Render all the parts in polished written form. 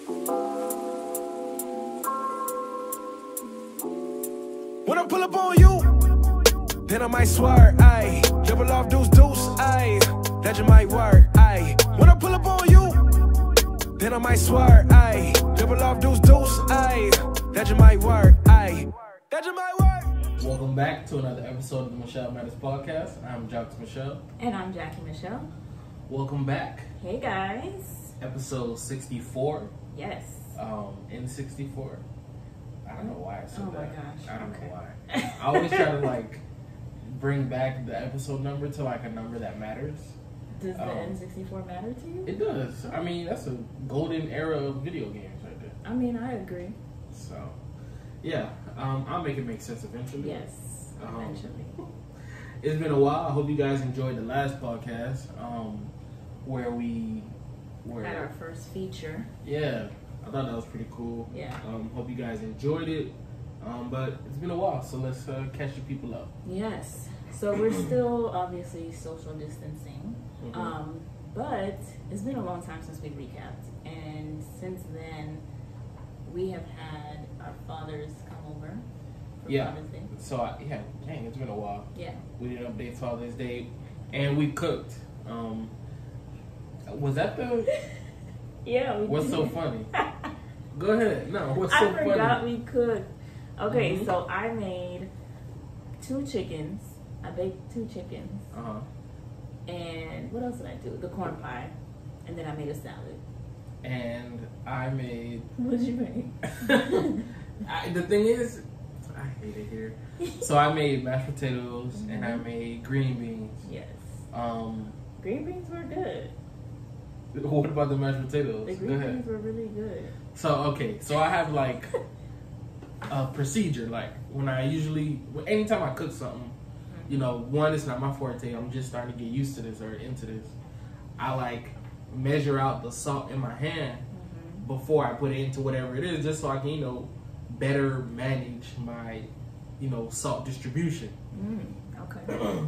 When I pull up on you, then I might swear, ayy. Double off deuce, ayy. That just might work, ayy. When I pull up on you, then I might swear, ayy. Double off deuce, ayy. That just might work, ayy. That just might work. Welcome back to another episode of the Michel Matters Podcast. I'm Jacques Michel. And I'm Jackie Michelle. Welcome back. Hey guys. Episode 64. Yes. In 64. I don't know why I said that. Oh my gosh. I don't know why. I always try to bring back the episode number to a number that matters. Does the N64 matter to you? It does. I mean, that's a golden era of video games right there. I mean, I agree. So, yeah. I'll make it make sense eventually. Yes, eventually. It's been a while. I hope you guys enjoyed the last podcast where we were at our first feature. Yeah. I thought that was pretty cool. Yeah. Hope you guys enjoyed it. But it's been a while, so let's catch the people up. Yes. So we're still obviously social distancing. Mm-hmm. But it's been a long time since we recapped. And since then, we have had our fathers come over for Father's Day. So, dang, it's been a while. Yeah. We did update Father's Day, and we cooked. Was that the... Yeah, we What's did. so funny? Go ahead. No, what's so funny? I forgot we cooked. Okay, so I made 2 chickens. I baked 2 chickens. Uh-huh. And what else did I do? The corn pie. And then I made a salad. And I made... What did you make? The thing is, I hate it here. So I made mashed potatoes and I made green beans. Yes. Green beans were good. What about the mashed potatoes? The green beans were really good. So I have a procedure. When I anytime I cook something, one, it's not my forte. I'm just starting to get used to this or into this. I measure out the salt in my hand before I put it into whatever it is, just so I can, better manage my, salt distribution. Okay.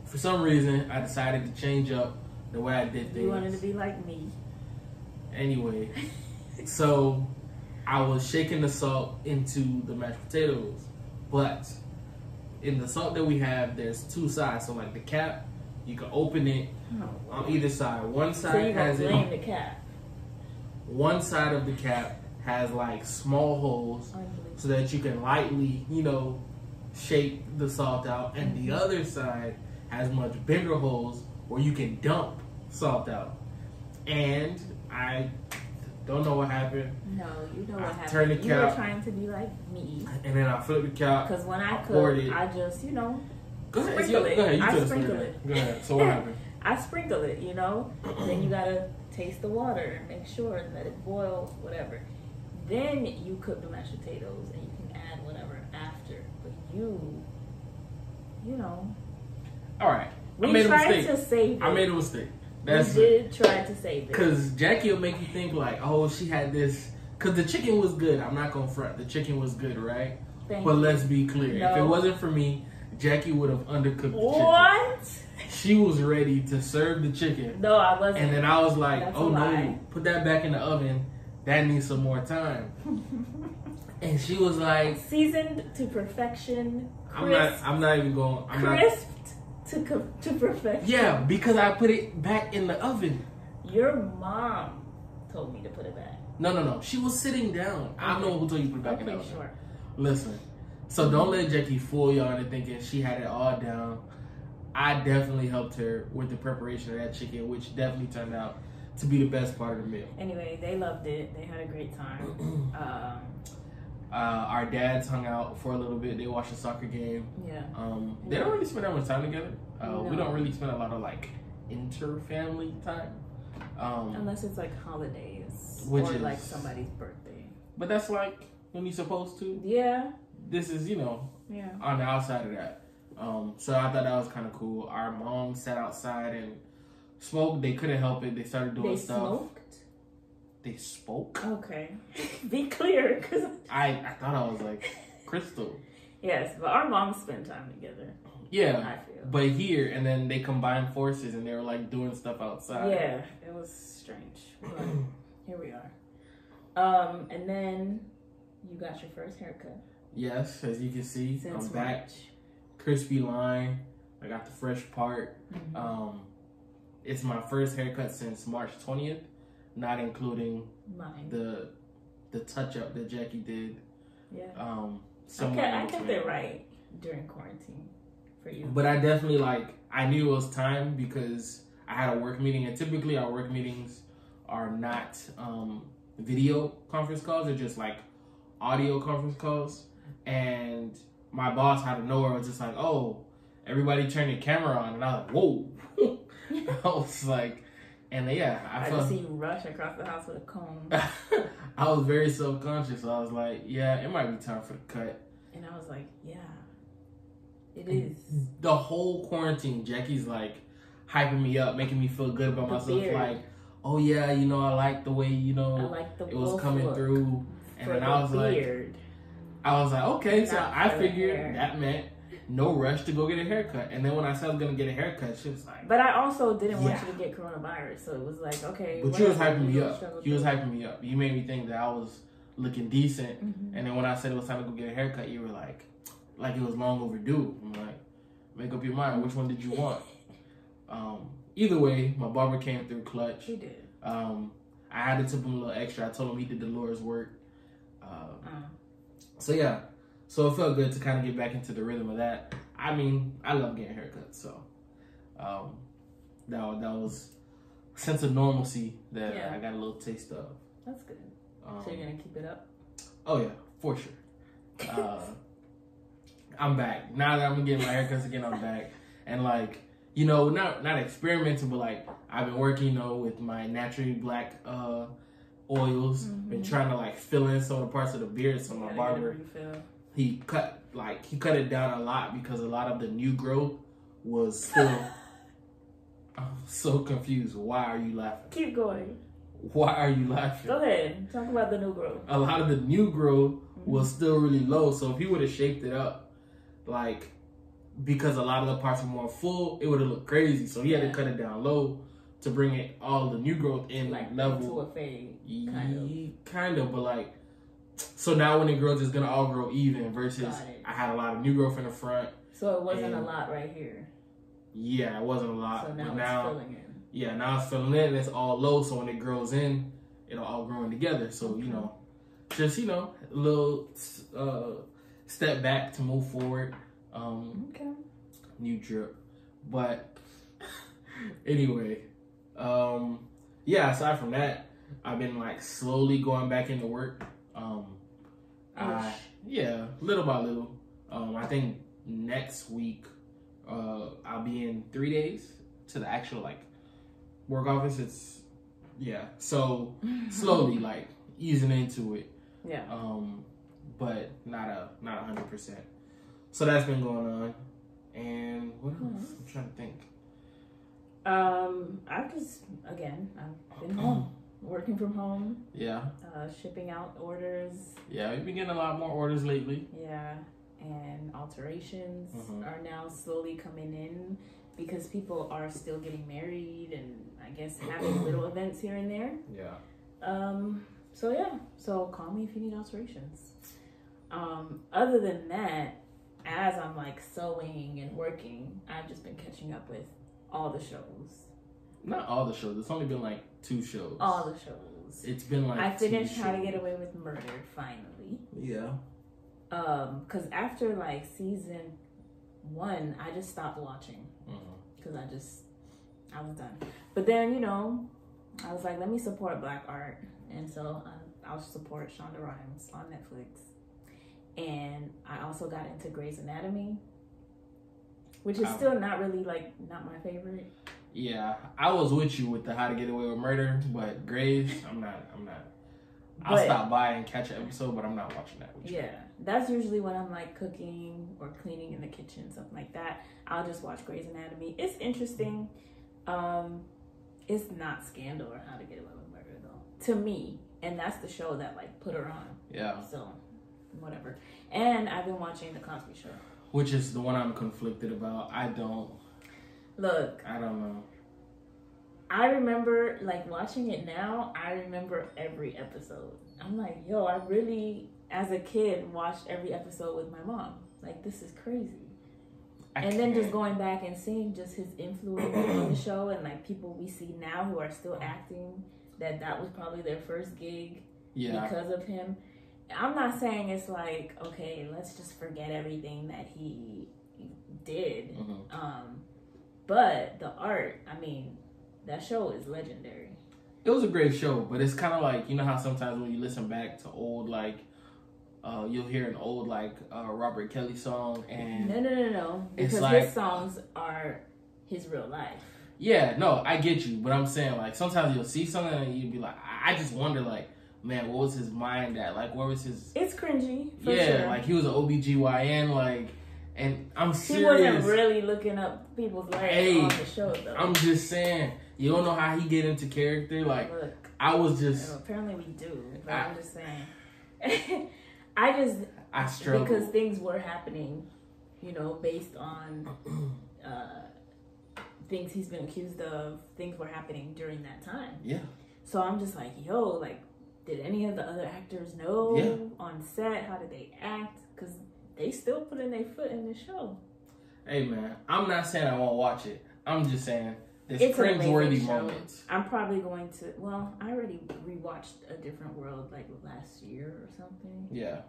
For some reason, I decided to change up the way I did things. You wanted to be like me. Anyway, so I was shaking the salt into the mashed potatoes, but in the salt that we have, there's 2 sides. So the cap, you can open it on either side. One side has it. The cap. One side of the cap has small holes so that you can lightly, shake the salt out, and the other side has much bigger holes where you can dump salt out. And I don't know what happened. No, you know what happened. Turned the cap. You were trying to be like me. And then I flipped the cap. Because when I cook, I just, Go ahead. sprinkle it. Go ahead. I sprinkle it. Go ahead. So what happened? I sprinkle it, Then you gotta taste the water and make sure and let it boil, whatever. Then you cook the mashed potatoes and you can add whatever after. But All right. We tried to save it. I made a mistake. We did try to save it. Because Jackie will make you think she had this. Because the chicken was good. I'm not going to front. The chicken was good, right? But let's be clear. No. If it wasn't for me, Jackie would have undercooked the chicken. What? She was ready to serve the chicken. No, I wasn't. And then I was like, That's oh a lie. no, put that back in the oven. That needs some more time. And she was like, seasoned to perfection. I'm not even going. Crisped to perfection. Yeah, because I put it back in the oven. Your mom told me to put it back. No. She was sitting down. I don't know who told you to put it back in the oven. Sure. Listen, so don't let Jackie fool y'all into thinking she had it all down. I definitely helped her with the preparation of that chicken, which definitely turned out to be the best part of the meal. Anyway, they loved it. They had a great time. Our dads hung out for a little bit. They watched a soccer game. Yeah. They don't really spend that much time together. No. We don't really spend a lot of inter-family time. Unless it's holidays or somebody's birthday. But that's when you're supposed to. Yeah. This is, on the outside of that. So I thought that was kind of cool. Our mom sat outside and smoked. They couldn't help it. They started doing stuff. They smoked? They spoke? Okay. Be clear, because I thought I was Crystal. Yes, but our moms spend time together. Yeah, I feel. But here, and then they combined forces and they were doing stuff outside. Yeah, it was strange. But here we are. And then you got your first haircut. Yes, as you can see, Since I'm back. March. Crispy line. I got the fresh part. Mm-hmm. It's my first haircut since March 20th, not including Mine. the touch up that Jackie did. Yeah. I I kept it right during quarantine for you. But I definitely I knew it was time because I had a work meeting, and typically our work meetings are not video conference calls; they're just like audio conference calls. And my boss out of nowhere was just like, "Oh, everybody turn your camera on," and I was like, "Whoa!" I was like, and yeah, I just see you rush across the house with a comb. I was very self-conscious. So I was like, "Yeah, it might be time for the cut." And I was like, "Yeah, it is." The whole quarantine, Jackie's hyping me up, making me feel good about myself. Beard. Like, oh yeah, I like the way I like the it was coming through. And then I was beard. like, okay, so Not I for the figured hair. that meant no rush to go get a haircut. And then when I said I was gonna get a haircut, she was like, But I also didn't want Yeah. you to get coronavirus, so it was like, okay. but you was whatever, hyping me you up. struggle You was through. hyping me up. You made me think that I was looking decent. Mhm. And then when I said it was time to go get a haircut, you were like it was long overdue. I'm like, make up your mind. Which one did you want? Either way, my barber came through clutch. He did. I had to tip him a little extra. I told him he did the Lord's work. So yeah, so it felt good to kind of get back into the rhythm of that. I mean, I love getting haircuts, so that was a sense of normalcy that Yeah. I got a little taste of. That's good. So you're gonna keep it up? Oh yeah, for sure. I'm back now that I'm getting my haircuts again. I'm back, and not experimenting, but I've been working, with my naturally black oils. Been trying to fill in some of the parts of the beard. So my barber, he cut it down a lot because a lot of the new growth was still. I'm so confused. Why are you laughing? Keep going. Why are you laughing? Go ahead. Talk about the new growth. A lot of the new growth was still really low. So if he would have shaped it up, because a lot of the parts were more full, it would have looked crazy. So he had to cut it down low to bring it all the new growth in level. To a fade, kind of, but so now when it grows, it's gonna all grow even. Versus I had a lot of new growth in the front. So it wasn't a lot right here. Yeah, it wasn't a lot. So but now it's filling in. Yeah, now it's filling in. And it's all low, so when it grows in, it'll all grow in together. So just a little step back to move forward. Okay. New drip, but anyway, aside from that, I've been slowly going back into work. Little by little. I think next week, I'll be in 3 days to the actual work office. So slowly easing into it. Yeah. But not 100%. So that's been going on. And what else? I'm trying to think. I've been home, working from home. Yeah. Shipping out orders. Yeah, we've been getting a lot more orders lately. Yeah, and alterations are now slowly coming in because people are still getting married and I guess having little events here and there. Yeah. So call me if you need alterations. Other than that, as I'm sewing and working, I've just been catching up with all the shows. Not all the shows. It's only been 2 shows. All the shows. It's been I finished How to Get Away with Murder finally. Yeah. Cause after season 1, I just stopped watching because I was done. But then I was like, let me support Black art, and so I'll support Shonda Rhimes on Netflix. And I also got into Grey's Anatomy, which is still not really not my favorite. Yeah, I was with you with the How to Get Away with Murder, but Grey's, I'm not. I'll stop by and catch an episode, but I'm not watching that with you. Yeah, that's usually when I'm cooking or cleaning in the kitchen, something like that. I'll just watch Grey's Anatomy. It's interesting. It's not Scandal or How to Get Away with Murder though, to me, and that's the show that put her on. Yeah. So, whatever. And I've been watching The Cosby Show, which is the one I'm conflicted about. I don't know. I remember, like, watching it now, I remember every episode. I'm like, yo, I really, as a kid, watched every episode with my mom. Like, this is crazy. And then just going back and seeing just his influence on the show and, like, people we see now who are still acting, that was probably their first gig because of him. I'm not saying it's like, okay, let's just forget everything that he did. But the art, I mean, that show is legendary. It was a great show, but it's kind of like, you know how sometimes when you listen back to old, like, you'll hear an old, like, Robert Kelly song, and... No. Because like, his songs are his real life. Yeah, no, I get you, but I'm saying, like, sometimes you'll see something and you'll be like, I just wonder, like, man, what was his mind at? Like, where was his... It's cringy, for sure. Like, he was an OBGYN, like, and I'm serious. He wasn't really looking up people's lives on the show, though. I'm just saying, you don't know how he get into character. Like, look, I was just... apparently we do, but I'm just saying. I struggle. Because things were happening, you know, based on things he's been accused of, things were happening during that time. Yeah. So I'm just like, yo, like, did any of the other actors know on set? How did they act? Because they still put in their foot in the show. Hey, man, I'm not saying I won't watch it. I'm just saying there's cringe-worthy moments. I'm probably going to... Well, I already rewatched A Different World, like, last year or something. Yeah.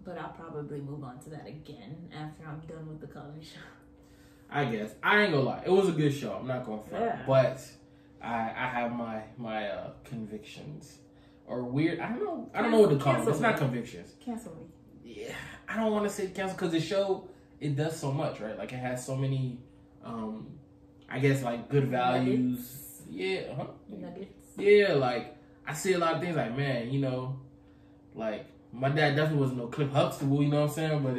But I'll probably move on to that again after I'm done with the Cosby Show. I guess. I ain't gonna lie. It was a good show. I'm not gonna front. Yeah. But I have my convictions. Or weird... I don't know what to call it. It's not convictions. Cancel me. Yeah. I don't want to say cancel because the show, it does so much, right? Like, it has so many... I guess, like, good values. Nuggets. Yeah. Nuggets. Yeah, like, I see a lot of things like, man, you know, like, my dad definitely wasn't no Cliff Huxtable, you know what I'm saying? But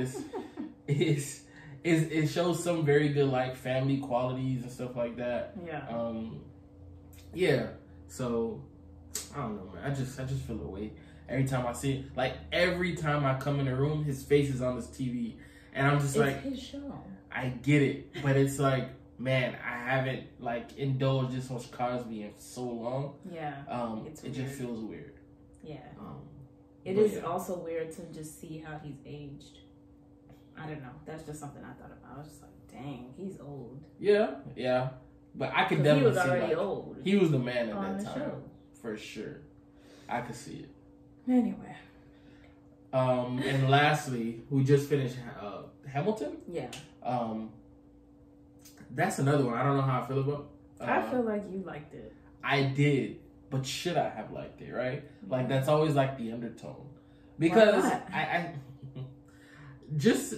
it shows some very good, like, family qualities and stuff like that. Yeah. Yeah. So, I don't know, man. I just feel a weight every time I see it. Like, every time I come in the room, his face is on this TV. And I'm just like... It's his show. I get it. But it's like... Man, I haven't, like, indulged this much Cosby in so long. Yeah. It just feels weird. Yeah. It is also weird to just see how he's aged. I don't know. That's just something I thought about. I was just like, dang, he's old. Yeah. But I could definitely see, he was already old. He was the man at that time. Show. For sure. I could see it. Anyway. And lastly, we just finished Hamilton. Yeah. That's another one. I don't know how I feel about. I feel like you liked it. I did, but should I have liked it? Right? Like, that's always like the undertone, because I just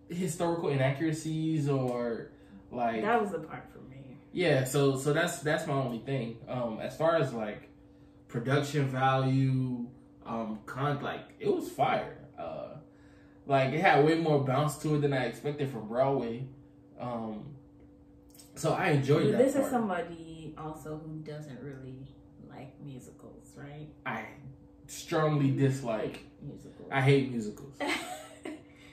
historical inaccuracies or like that was the part for me. Yeah, so that's my only thing. As far as like production value, like it was fire. Like, it had way more bounce to it than I expected from Broadway. So I enjoyed that This is somebody also who doesn't really like musicals, right? I strongly dislike musicals. I hate musicals.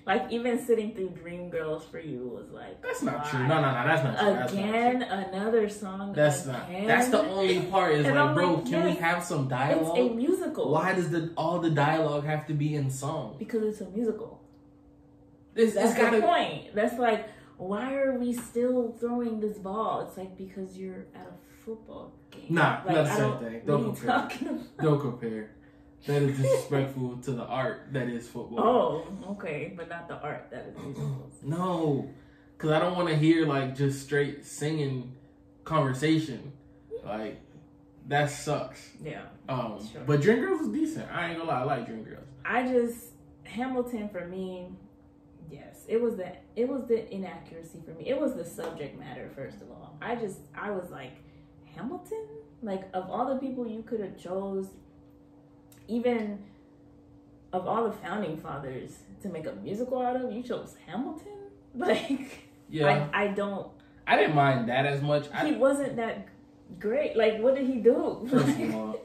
Like, even sitting through Dreamgirls for you was like... That's not true. No, that's not true. Again, another song. That's not. That's the only part is like, bro, can we have some dialogue? It's a musical. Why does all the dialogue have to be in song? Because it's a musical. That's the point. That's like, why are we still throwing this ball? It's like, because you're at a football game. Nah, like, not the same thing. Don't compare. Don't compare. That is disrespectful to the art that is football. Oh, okay. But not the art that is musicals. No. Because I don't want to hear, like, just straight singing conversation. Like, that sucks. Yeah. Sure. But Dreamgirls was decent. I ain't gonna lie. I like Dreamgirls. Hamilton for me... Yes, it was the inaccuracy for me. It was the subject matter, first of all. I was like, Hamilton? Like, of all the people you could have chose, even of all the founding fathers to make a musical out of, you chose Hamilton? Like, yeah. I didn't mind that as much. He wasn't that great. Like, what did he do? First of all,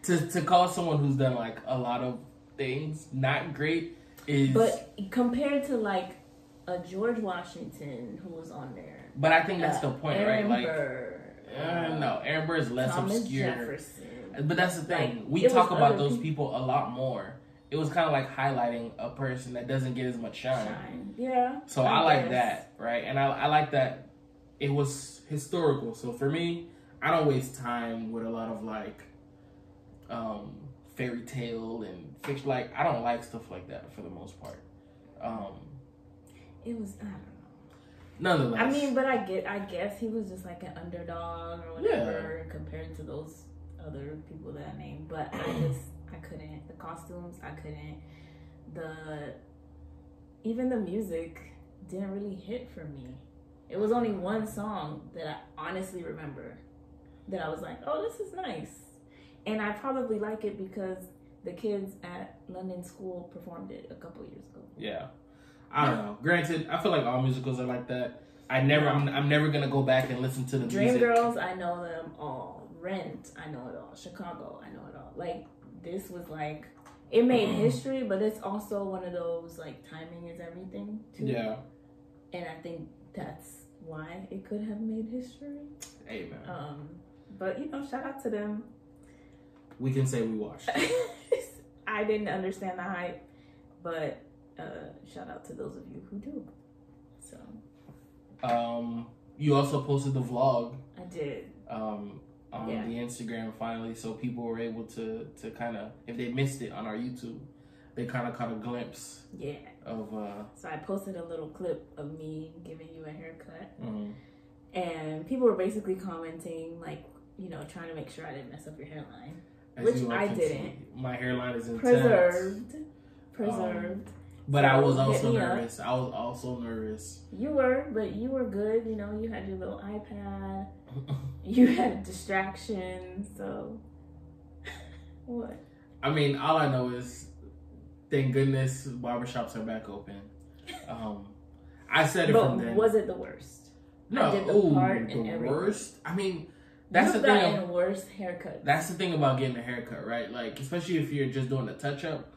to call someone who's done, like, a lot of things not great... But compared to like a George Washington who was on there, But I think that's the point, right? Like, no, Aaron Burr is less Thomas obscure. Jefferson. But that's the thing. Like, we talk about those people a lot more. It was kind of like highlighting a person that doesn't get as much shine. Yeah. So I like that, right? And I like that it was historical. So for me, I don't waste time with a lot of like fairy tale and fiction. Like, I don't like stuff like that for the most part. It was, I don't know. Nonetheless. I mean, but I guess he was just like an underdog or whatever compared to those other people that I named. But I couldn't. The costumes, I couldn't. Even the music didn't really hit for me. It was only one song that I honestly remember that I was like, oh, this is nice. And I probably like it because the kids at London School performed it a couple years ago. Yeah. I don't know. Granted, I feel like all musicals are like that. I'm never gonna go back and listen to the music. Dreamgirls, I know them all. Rent, I know it all. Chicago, I know it all. Like, this was like, it made history, but it's also one of those, like, timing is everything, too. Yeah. And I think that's why it could have made history. Amen. But, you know, shout out to them. We can say we watched it. I didn't understand the hype, but shout out to those of you who do. So. You also posted the vlog. I did. On the Instagram finally, so people were able to kind of, if they missed it on our YouTube, they kind of caught a glimpse. Yeah. Of So I posted a little clip of me giving you a haircut, and people were basically commenting, like, you know, trying to make sure I didn't mess up your hairline. Which I didn't. My hairline is intact. Preserved. But I was also nervous. I was also nervous. You were, but you were good. You know, you had your little iPad. You had distractions. So, what? I mean, all I know is, thank goodness, barbershops are back open. I said it from then. Was it the worst? No, I did the part and everything. Worst? I mean, that's the thing. You've gotten worse haircuts. That's the thing about getting a haircut, right? Like, especially if you're just doing a touch-up,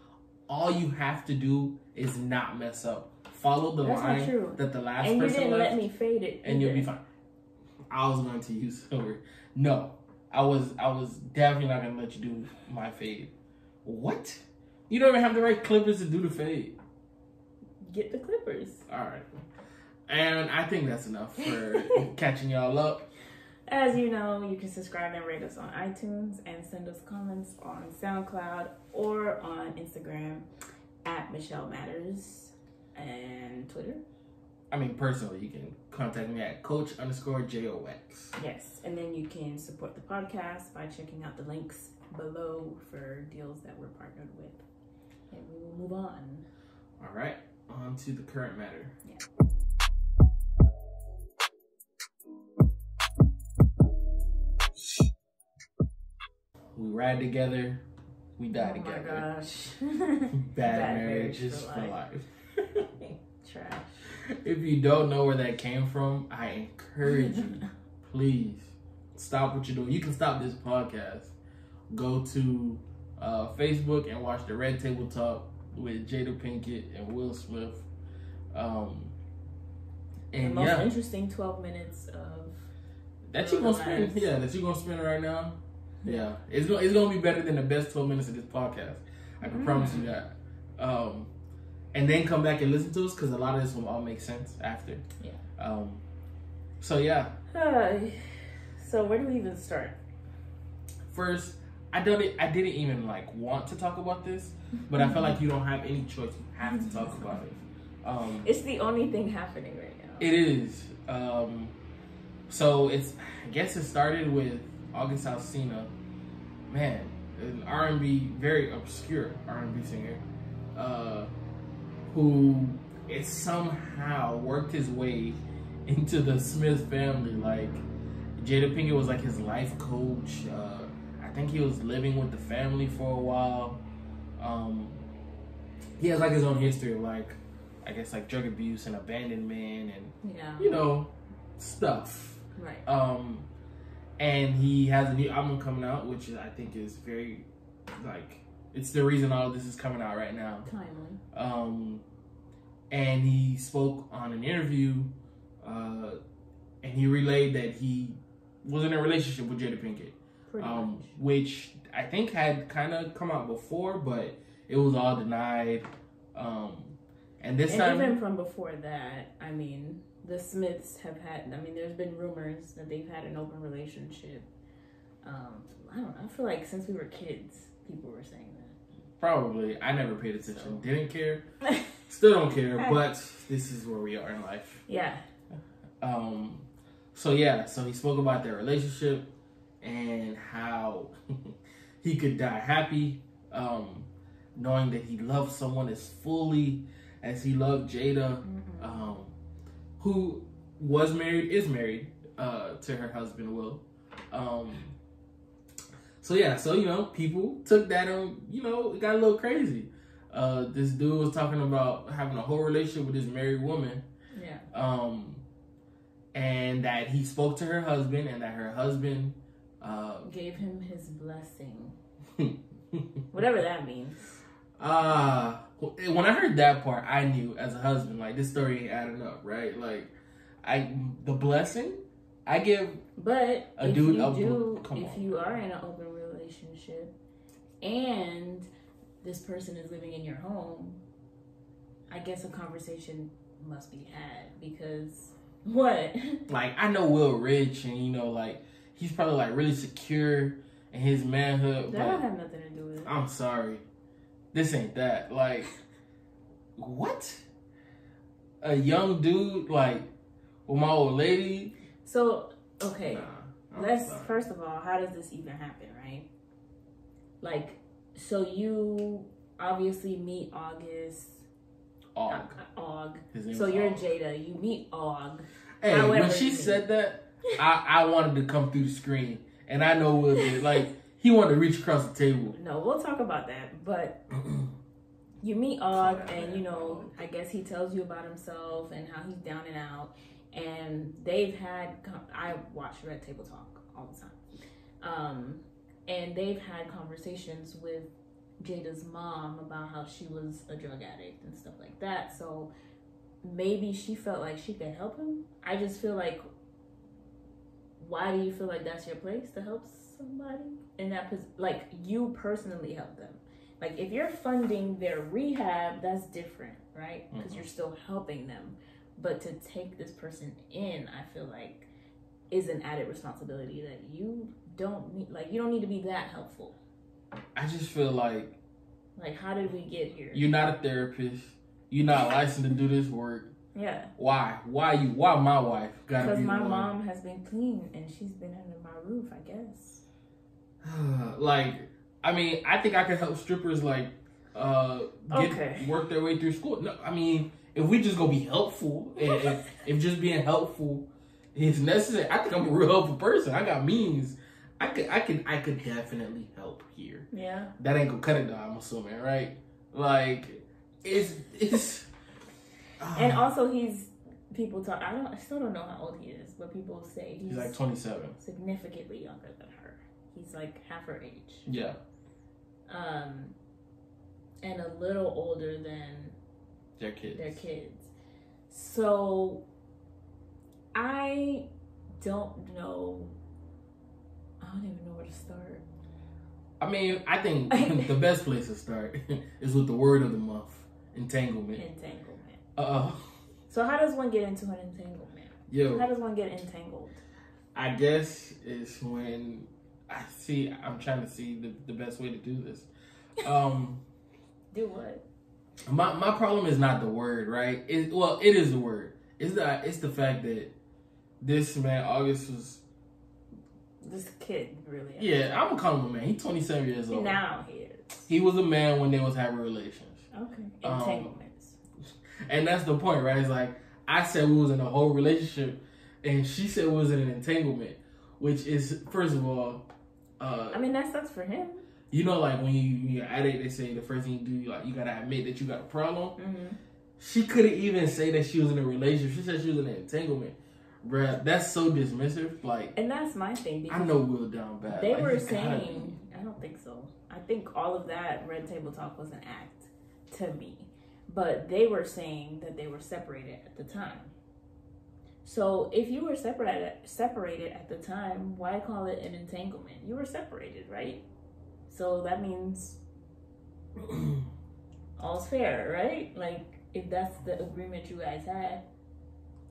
all you have to do is not mess up. Follow the line that the last person left. And you didn't let me fade it. And you'll be fine. I was going to use silver. No, I was definitely not going to let you do my fade. What? You don't even have the right clippers to do the fade. Get the clippers. All right. And I think that's enough for catching y'all up. As you know, you can subscribe and rate us on iTunes and send us comments on SoundCloud or on Instagram at Michel Matters and Twitter. I mean, personally, you can contact me at coach_JOX. Yes, and then you can support the podcast by checking out the links below for deals that we're partnered with. And we will move on. All right, on to the current matter. Yeah. We ride together, we die together. Oh my gosh. Bad marriages for life. Trash. If you don't know where that came from, I encourage you, please stop what you're doing. You can stop this podcast. Go to Facebook and watch the Red Table Talk with Jada Pinkett and Will Smith. And the most interesting 12 minutes of that you're gonna spend. Yeah, that you're gonna spend right now. Yeah, it's gonna be better than the best 12 minutes of this podcast. I can promise you that. And then come back and listen to us because a lot of this will all make sense after. Yeah. So yeah. So where do we even start? First, I didn't even like want to talk about this, but I feel like you don't have any choice. You have to talk about it. It's the only thing happening right now. It is. So I guess it started with August Alsina, man, an R&B, very obscure R&B singer, who is somehow worked his way into the Smith family. Like, Jada Pinkett was like his life coach. I think he was living with the family for a while. He has like his own history of like, I guess like drug abuse and abandonment and you know, stuff. Right. And he has a new album coming out, which I think is very, like, it's the reason all of this is coming out right now. Timely. And he spoke on an interview and he relayed that he was in a relationship with Jada Pinkett, which I think had kind of come out before, but it was all denied. And this time, even from before that, I mean, the Smiths have had. I mean, there's been rumors that they've had an open relationship. I don't know. I feel like since we were kids, people were saying that. Probably. I never paid attention. Didn't care. Still don't care. But this is where we are in life. Yeah. So he spoke about their relationship and how he could die happy, knowing that he loved someone as fully as he loved Jada, who is married to her husband Will. So people took that and it got a little crazy. This dude was talking about having a whole relationship with this married woman. Yeah. And that he spoke to her husband and that her husband gave him his blessing. Whatever that means. When I heard that part, I knew as a husband, like, this story ain't adding up, right? Like, the blessing I give, but a if dude you are in an open relationship and this person is living in your home, I guess a conversation must be had because what? Like, I know Will rich and like he's probably like really secure in his manhood. That don't have nothing to do with it. I'm sorry. This ain't that. Like, what? A young dude, like, with my old lady? So, okay. Nah, first of all, how does this even happen, right? Like, so you obviously meet August. Og. His name so was you're Og. Jada. You meet Og. Hey, However when she said that, I wanted to come through the screen. And I know Will did. Like, he wanted to reach across the table. No, we'll talk about that. But you meet Og, and, I guess he tells you about himself and how he's down and out. And I watch Red Table Talk all the time. And they've had conversations with Jada's mom about how she was a drug addict and stuff like that. So maybe she felt like she could help him. I just feel like, why do you feel like that's your place to help somebody in that position? Like, you personally help them. Like, if you're funding their rehab, that's different, right? Because you're still helping them. But to take this person in, I feel like, is an added responsibility that you don't need. Like, you don't need to be that helpful. I just feel like, how did we get here? You're not a therapist. You're not licensed to do this work. Yeah. Why my wife gotta be? Because my mom has been clean and she's been under my roof, I guess. I think I could help strippers work their way through school. No, I mean, if we just gonna be helpful, and if just being helpful is necessary, I think I'm a real helpful person. I got means. I could definitely help here. Yeah. That ain't gonna cut it down, I'm assuming, right? Like, it's and also people talk, I still don't know how old he is, but people say he's like 27. Significantly younger than her. He's like half her age. Yeah. And a little older than their kids. So I don't know. I don't even know where to start. I mean, I think the best place to start is with the word of the month: entanglement. So how does one get into an entanglement? How does one get entangled? I guess it's when I'm trying to see the best way to do this. Do what? My problem is not the word, right? It is the word. It's the fact that this man, August, was... This kid, really. Yeah, I'm gonna call him a man. He's 27 years old. Now he is. He was a man when they was having relations. Okay. Entanglements. And that's the point, right? It's like, I said we was in a whole relationship, and she said we was in an entanglement, which is, first of all... I mean, that sucks for him. Like, when you're at it, they say the first thing you do, you gotta admit that you got a problem. Mm-hmm. She couldn't even say that she was in a relationship. She said she was in an entanglement. Bruh, that's so dismissive. Like, and that's my thing. Because I know Will down bad. They were saying, I don't think so. I think all of that Red Table Talk was an act to me. But they were saying that they were separated at the time. So if you were separated at the time, why call it an entanglement? You were separated, right? So that means all's fair, right? Like, if that's the agreement you guys had.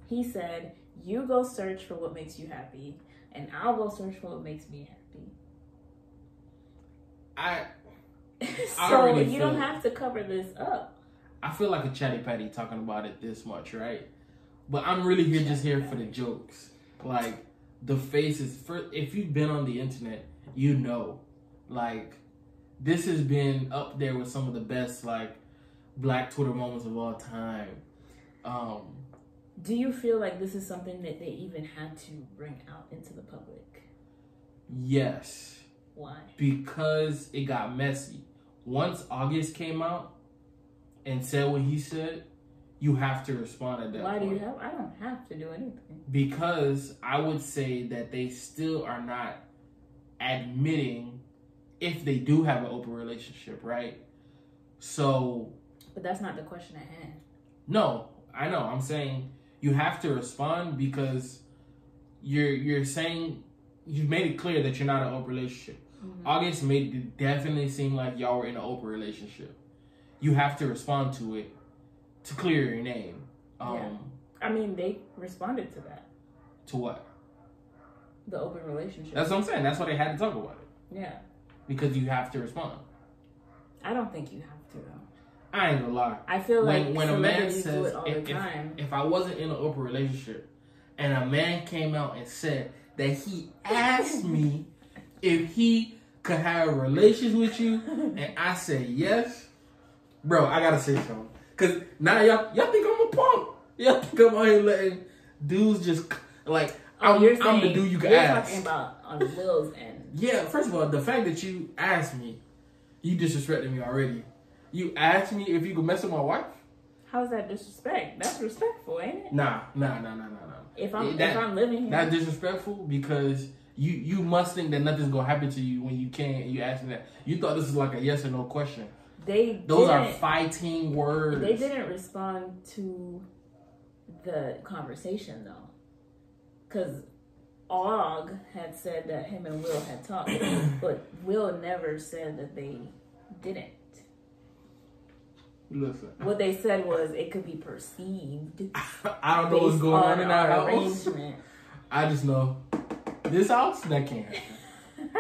He said, you go search for what makes you happy, and I'll go search for what makes me happy. So you don't have to cover this up. I feel like a chatty patty talking about it this much, right? But I'm really here for the jokes. Like, the faces. If you've been on the internet, you know. Like, this has been up there with some of the best, like, Black Twitter moments of all time. Do you feel like this is something that they even had to bring out into the public? Yes. Why? Because it got messy. Once August came out and said what he said, you have to respond at that point. Why do you have? I don't have to do anything. Because I would say that they still are not admitting if they do have an open relationship, right? So... But that's not the question at hand. No, I know. I'm saying you have to respond because you're saying... You've made it clear that you're not in an open relationship. Mm-hmm. August made it definitely seem like y'all were in an open relationship. You have to respond to it to clear your name. Yeah. I mean, they responded to that. To what? The open relationship. That's what I'm saying. That's why they had to talk about it. Yeah. Because you have to respond. I don't think you have to, though. I ain't gonna lie. I feel like when a man says, do it all the time. If I wasn't in an open relationship and a man came out and said that he asked me if he could have relations with you, and I said yes, bro, I gotta say something. Cause now y'all think I'm a punk. Y'all think I'm out here letting dudes just like I'm the dude you can ask. You're talking about on Will's end. Yeah, first of all, the fact that you asked me, you disrespected me already. You asked me if you could mess with my wife. How's that disrespect? That's respectful, ain't it? Nah. If I'm living here, that's disrespectful because you must think that nothing's gonna happen to you when you can't. You ask me that. You thought this was like a yes or no question. Those are fighting words. They didn't respond to the conversation though, because Og had said that him and Will had talked, but Will never said that they didn't. Listen. What they said was it could be perceived. I don't know what's going on in our house. Arrangement. I just know this house that can't happen.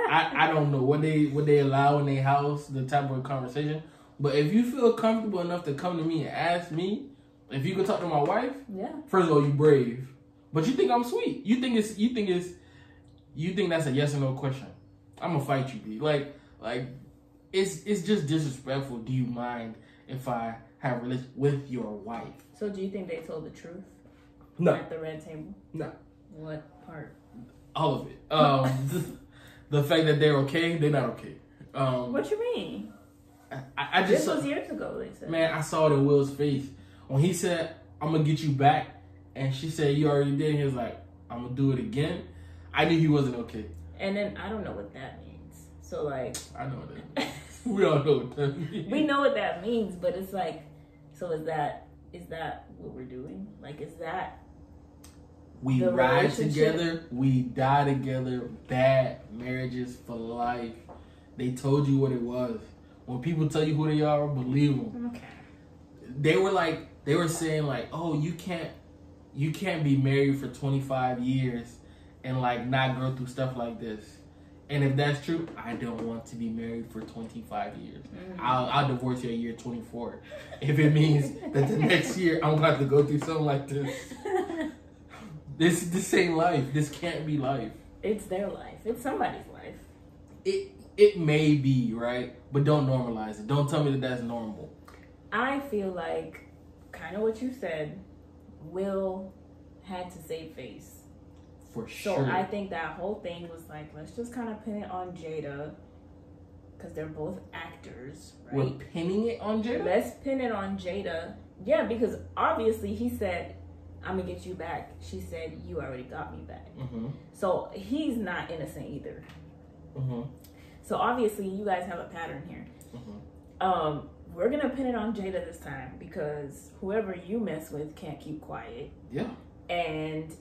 I don't know what they allow in their house, the type of conversation. But if you feel comfortable enough to come to me and ask me if you could talk to my wife, yeah. First of all, you brave, but you think I'm sweet. You think that's a yes or no question. I'm gonna fight you, B. Like it's just disrespectful. Do you mind if I have a relationship with your wife? So do you think they told the truth? No. At the Red Table? No. What part? All of it. The fact that they're okay, they're not okay. What you mean? I just this was years ago, they said. Man, I saw it in Will's face. When he said, I'm going to get you back, and she said, you already did, he was like, I'm going to do it again. I knew he wasn't okay. And then I don't know what that means. So, like... I know what that means. We all know what that means. We know what that means, but it's like, so is that what we're doing? Like, is that... We ride together, we die together, bad marriages for life. They told you what it was. When people tell you who they are, believe them. Okay. They were saying like, oh, you can't be married for 25 years and like not go through stuff like this. And if that's true, I don't want to be married for 25 years. Mm-hmm. I'll divorce you at year 24 if it means that the next year I'm going to go through something like this. This ain't life. This can't be life. It's their life. It's somebody's life. It may be, right? But don't normalize it. Don't tell me that that's normal. I feel like, kind of what you said, Will had to save face. For sure. So I think that whole thing was like, let's just kind of pin it on Jada. Because they're both actors, right? We're pinning it on Jada? Let's pin it on Jada. Yeah, because obviously he said, I'm going to get you back. She said, you already got me back. Mm-hmm. So he's not innocent either. Mm-hmm. So obviously you guys have a pattern here. Mm-hmm. We're going to pin it on Jada this time because whoever you mess with can't keep quiet. Yeah. And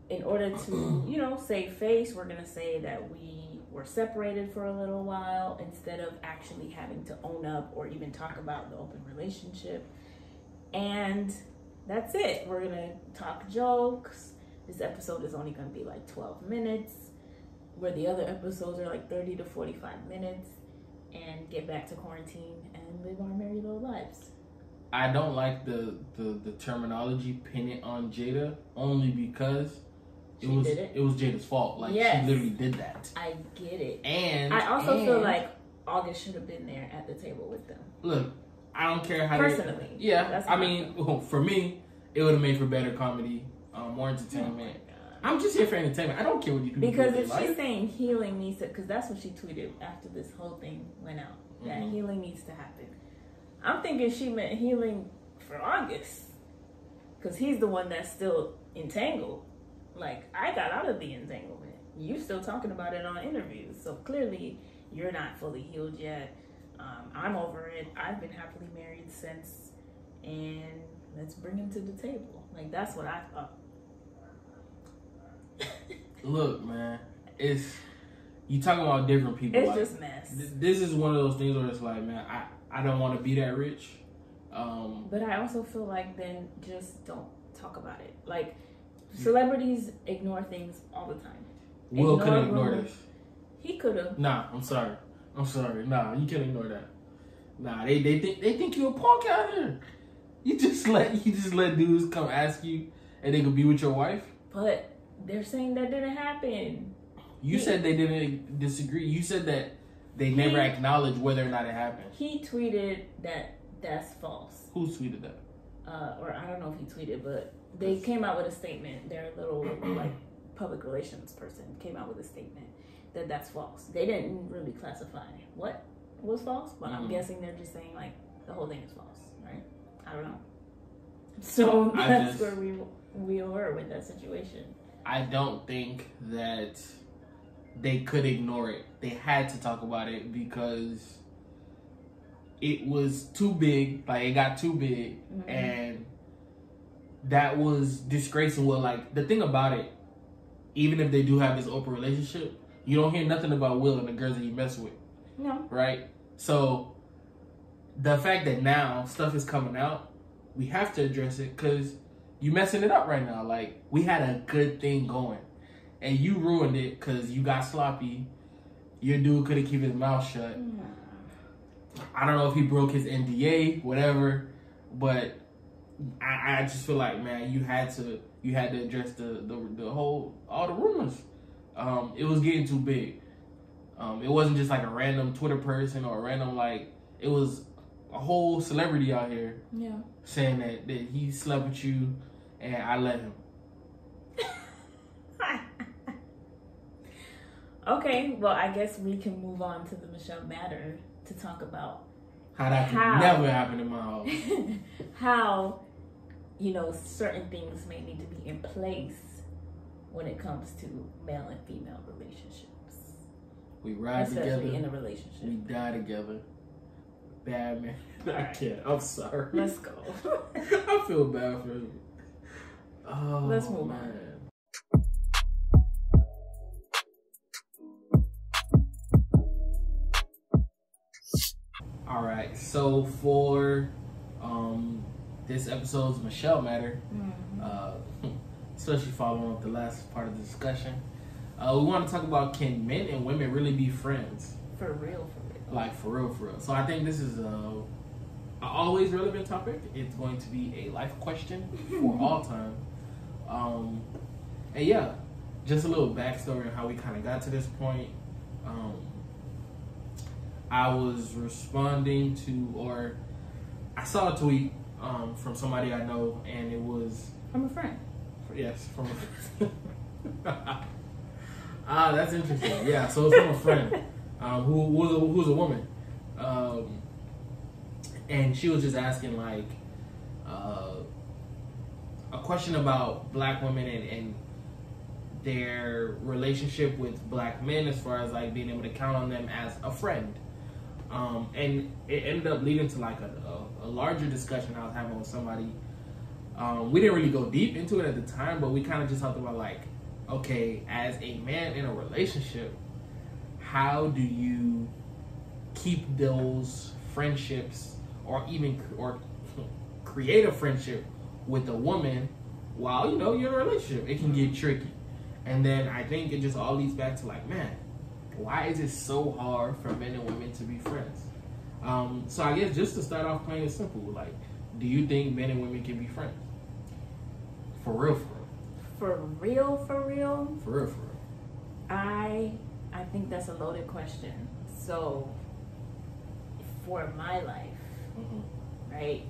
in order to, you know, save face, we're going to say that we were separated for a little while instead of actually having to own up or even talk about the open relationship. And that's it. We're going to talk jokes. This episode is only going to be like 12 minutes, where the other episodes are like 30 to 45 minutes, and get back to quarantine and live our merry little lives. I don't like the terminology, pin it on Jada, only because it was Jada's fault. Like, yes, she literally did that. I get it. And I also feel like August should have been there at the table with them. Look, I don't care how personally. I mean, for me, it would have made for better comedy, more entertainment. I'm just here for entertainment. I don't care what you people do. Because if she's saying healing needs to, because that's what she tweeted after this whole thing went out, that healing needs to happen. I'm thinking she meant healing for August, because he's the one that's still entangled. Like, I got out of the entanglement. You still talking about it on interviews. So clearly you're not fully healed yet. I'm over it. I've been happily married since, and let's bring him to the table. Like, that's what I thought. Look, man, you talking about different people. It's like, just mess. This is one of those things where it's like, man, I don't want to be that rich. But I also feel like then just don't talk about it. Like, celebrities ignore things all the time. Will couldn't ignore this. He could have. Nah, I'm sorry. Nah, you can't ignore that. Nah, they think you a punk out here. You just let dudes come ask you and they could be with your wife. But they're saying that didn't happen. You said they didn't disagree. You said that they never acknowledged whether or not it happened. He tweeted that that's false. Who tweeted that? Or I don't know if he tweeted, but they came out with a statement. Their little like public relations person came out with a statement that that's false. They didn't really classify what was false, but I'm guessing they're just saying like the whole thing is false, right? I don't know. So that's where we were with that situation. I don't think that they could ignore it. They had to talk about it because it was too big. Like, it got too big, and that was disgracing. Well, like, the thing about it, even if they do have this open relationship, you don't hear nothing about Will and the girls that he messed with. No. Right? So, the fact that now stuff is coming out, we have to address it because you messing it up right now. Like, we had a good thing going, and you ruined it because you got sloppy. Your dude could have kept his mouth shut. I don't know if he broke his NDA, whatever, but I just feel like, man, you had to address all the rumors. It was getting too big. It wasn't just like a random Twitter person or a random, like, it was a whole celebrity out here saying that he slept with you and I let him. Okay, well, I guess we can move on to the Michel Matter to talk about how that could never happen in my house. How, certain things may need to be in place when it comes to male and female relationships. We ride together. Especially in a relationship. We die together. Bad man. I can't. I'm sorry. Let's go. I feel bad for him. Oh, let's move on. All right, so for this episode's Michel Matter, especially following up the last part of the discussion, we want to talk about, can men and women really be friends? For real. Like, for real. So I think this is a always relevant topic. It's going to be a life question for all time. And yeah, just a little backstory on how we kind of got to this point. I was responding to, or I saw a tweet from somebody I know, and it was from a friend. Yes, from a friend. That's interesting. Yeah, so it's from a friend who's a woman, and she was just asking like a question about black women and their relationship with black men, as far as like being able to count on them as a friend. And it ended up leading to like a larger discussion I was having with somebody. We didn't really go deep into it at the time, but we kind of just talked about like okay, as a man in a relationship, how do you keep those friendships or create a friendship with a woman while, you know, you're in a relationship? It can get tricky. And then I think it just all leads back to like, man, why is it so hard for men and women to be friends? So I guess just to start off plain and simple, like, do you think men and women can be friends? For real, for real. For real, for real? For real, for real. I think that's a loaded question. So, for my life, right?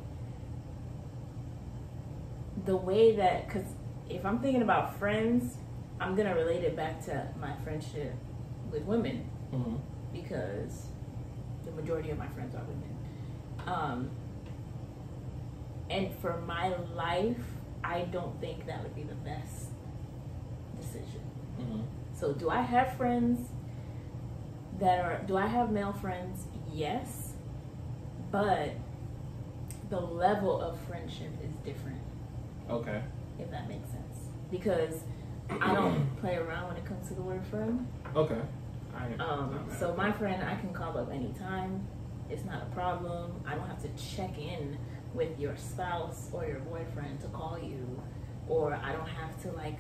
The way that, because if I'm thinking about friends, I'm going to relate it back to my friendship with women. Because the majority of my friends are women. And for my life, I don't think that would be the best decision. So do I have friends do I have male friends? Yes. But the level of friendship is different. Okay. If that makes sense. Because I don't play around when it comes to the word friend. Okay. So my friend, I can call up anytime. It's not a problem. I don't have to check in with your spouse or your boyfriend to call you. Or I don't have to, like,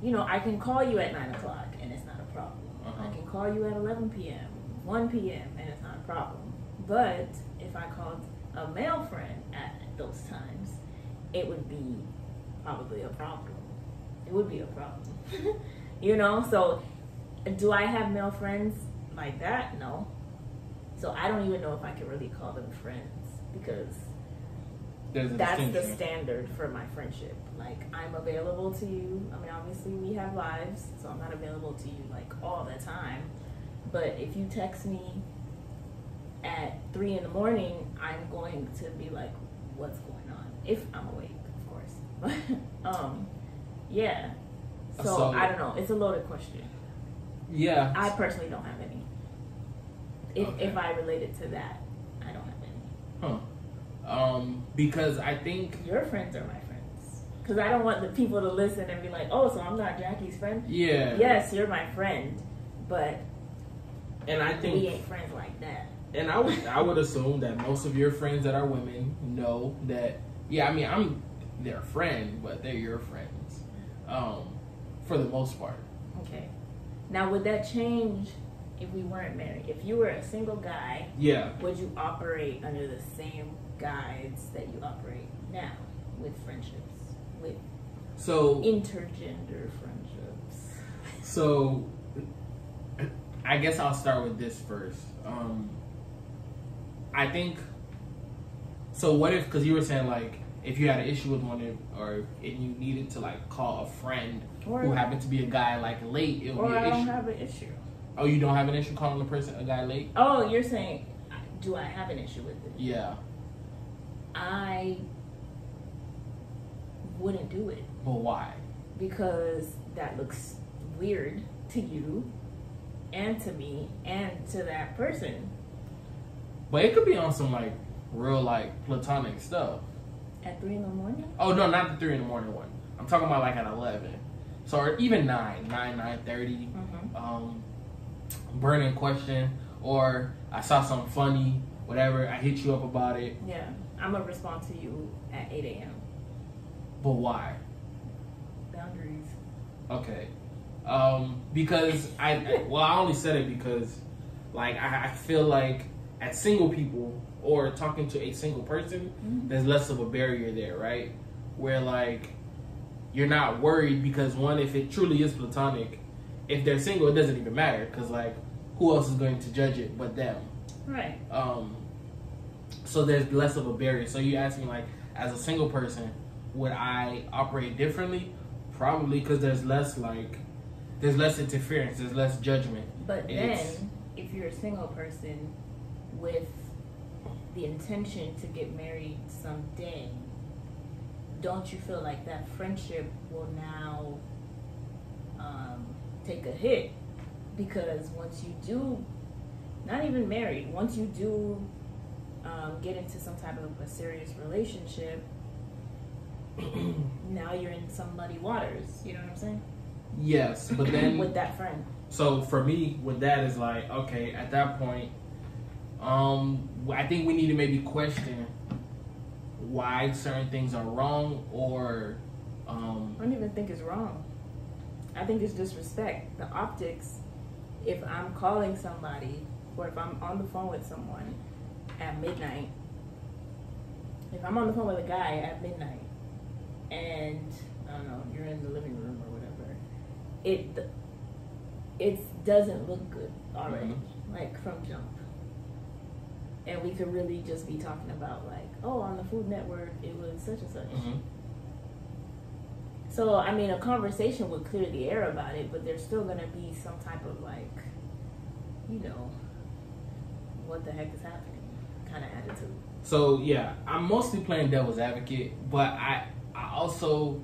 you know, I can call you at 9 o'clock and it's not a problem. I can call you at 11 p.m., 1 p.m. and it's not a problem. But if I called a male friend at those times, it would be probably a problem. It would be a problem. You know, so do I have male friends like that? No. So I don't even know if I can really call them friends because that's the standard for my friendship. Like, I'm available to you. I mean, obviously we have lives, so I'm not available to you like all the time. But if you text me at 3 in the morning, I'm going to be like, what's going on? If I'm awake, of course. Yeah. So I don't know. It's a loaded question. Yeah. I personally don't have any. If I relate it to that, I don't have any. Because I think your friends are my friends. Because I don't want the people to listen and be like, oh, so I'm not Jackie's friend? Yeah. Yes, you're my friend, but and I think we ain't friends like that. And I would assume that most of your friends that are women know that, yeah, I mean, I'm their friend, but they're your friends. For the most part. Okay. Now, would that change if we weren't married? If you were a single guy, yeah, would you operate under the same guides that you operate now with friendships, with intergender friendships? So, I guess I'll start with this first. I think, so what if, because you were saying like, if you had an issue with one and you needed to like call a friend who happened to be a guy like late, it would be an issue. I don't have an issue. Oh, you don't have an issue calling a guy late? Oh, you're saying, do I have an issue with it? Yeah. I wouldn't do it. But why? Because that looks weird to you and to me and to that person. But it could be on some like real like platonic stuff. At 3 in the morning? Oh no, not the 3 in the morning one. I'm talking about like at 11. So or even 9:30. Burning question, or I saw something funny, whatever. I hit you up about it. Yeah, I'm gonna respond to you at 8 a.m. But why? Boundaries. Okay. Because I only said it because, like, I feel like as single people or talking to a single person, there's less of a barrier there, right? Where like you're not worried because one, if it truly is platonic, if they're single, it doesn't even matter because like who else is going to judge it but them, right? So there's less of a barrier. So you ask me like, as a single person, would I operate differently? Probably, because there's less interference, there's less judgment. But then, if you're a single person with the intention to get married someday, don't you feel like that friendship will now take a hit? Because once you do, not even married, once you do get into some type of a serious relationship, now you're in some muddy waters. You know what I'm saying? Yes, but then with that friend. So for me, with that is like, okay, at that point, I think we need to maybe question why certain things are wrong, or I don't even think it's wrong. I think it's disrespect. The optics, if I'm calling somebody or if I'm on the phone with someone at midnight, if I'm on the phone with a guy at midnight and, I don't know, you're in the living room or whatever, it doesn't look good already, like from jump. And we could really just be talking about like, oh, on the Food Network, it was such and such. So, I mean, a conversation would clear the air about it, but there's still going to be some type of like, you know, what the heck is happening kind of attitude. So, yeah, I'm mostly playing devil's advocate, but I also,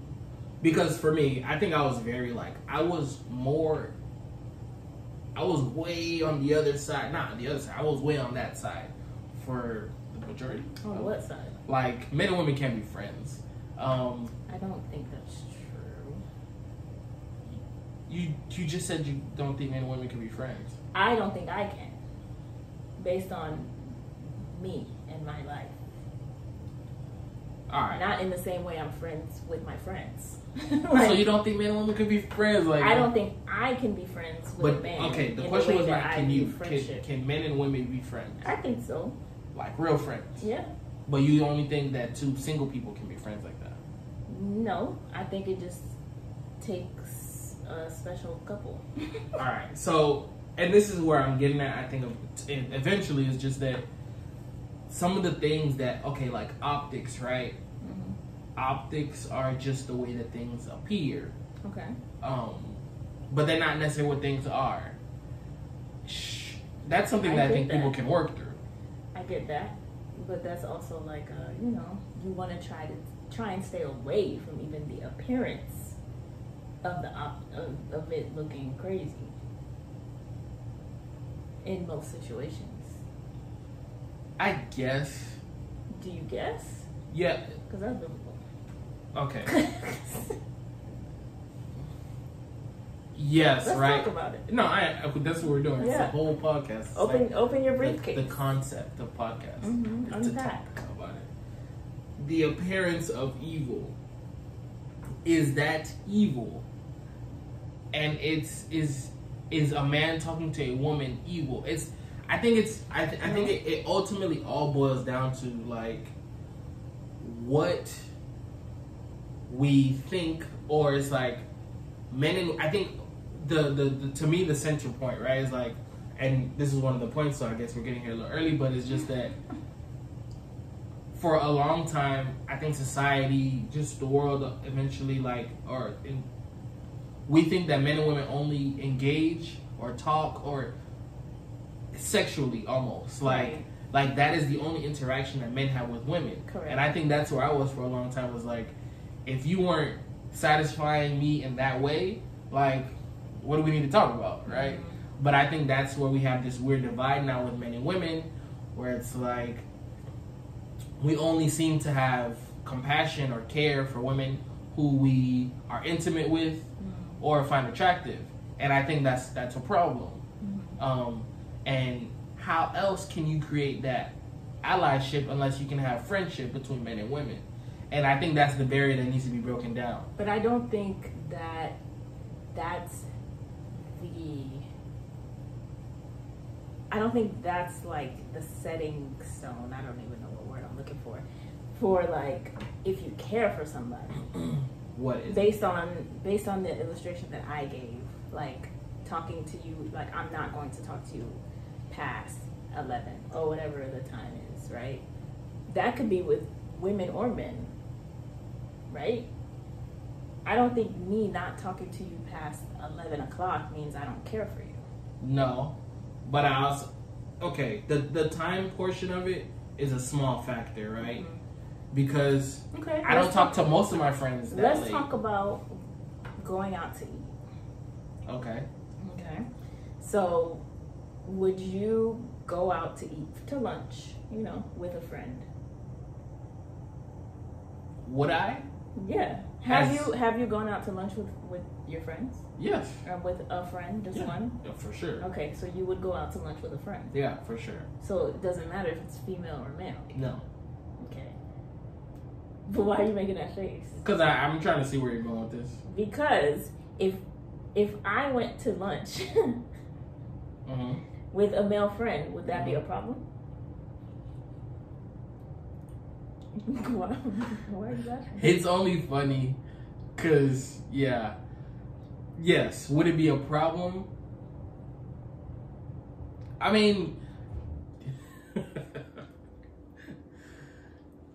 because for me, I think I was very like, I was way on the other side. Not on the other side. I was way on that side for the majority. On what side? Like, men and women can't be friends. I don't think that's true. You just said you don't think men and women can be friends. I don't think I can. Based on me and my life. All right. Not in the same way I'm friends with my friends. Like, so you don't think men and women can be friends? Like, I don't think I can be friends with a man. Okay, the question was like, can men and women be friends? I think so. Like real friends? Yeah. But you only think that two single people can be friends like that? No, I think it just takes a special couple. All right, so, and this is where I'm getting at, I think, eventually, is just that some of the things that, okay, like optics, right? Optics are just the way that things appear. Okay. But they're not necessarily what things are. That's something that I think people can work through. I get that, but that's also like, you know, you want to try and stay away from even the appearance of of it looking crazy. In most situations. I guess. Do you guess? Yeah. Because that's biblical. Okay. Yes, Let's right. talk about it. No, that's what we're doing. It's the whole podcast. It's open your briefcase. The concept of podcast. To talk about it. The appearance of evil. Is that evil? And is a man talking to a woman evil? I think it ultimately all boils down to like what we think, or it's like men and I think the to me the central point, right, is like, and this is one of the points, so I guess we're getting here a little early, but it's just that for a long time I think society, just the world eventually, like, we think that men and women only engage or talk or sexually, almost like that is the only interaction that men have with women. Correct. And I think that's where I was for a long time, was like, if you weren't satisfying me in that way, like, what do we need to talk about, right? But I think that's where we have this weird divide now with men and women, where it's like we only seem to have compassion or care for women who we are intimate with or find attractive, and I think that's a problem. And how else can you create that allyship unless you can have friendship between men and women? And I think that's the barrier that needs to be broken down. But I don't think that's like the setting stone. I don't even know what word I'm looking for like, if you care for somebody. What is based on the illustration that I gave, like talking to you, like I'm not going to talk to you past 11 or whatever the time is, right? That could be with women or men, right? I don't think me not talking to you past 11 o'clock means I don't care for you. No, but I also, the time portion of it is a small factor, right? Because I don't talk to most of my friends that late. Let's talk about going out to eat. Okay. So, would you go out to eat to lunch, with a friend? Would I? Yeah. Have you gone out to lunch with your friends? Yes. Or with a friend, just one? Yeah, for sure. Okay, so you would go out to lunch with a friend. Yeah, for sure. So it doesn't matter if it's female or male. No. Okay. But why are you making that face? Because I'm trying to see where you're going with this. Because if I went to lunch with a male friend, would that be a problem? Why is that? It's only funny because, yeah. Yes, would it be a problem? I mean,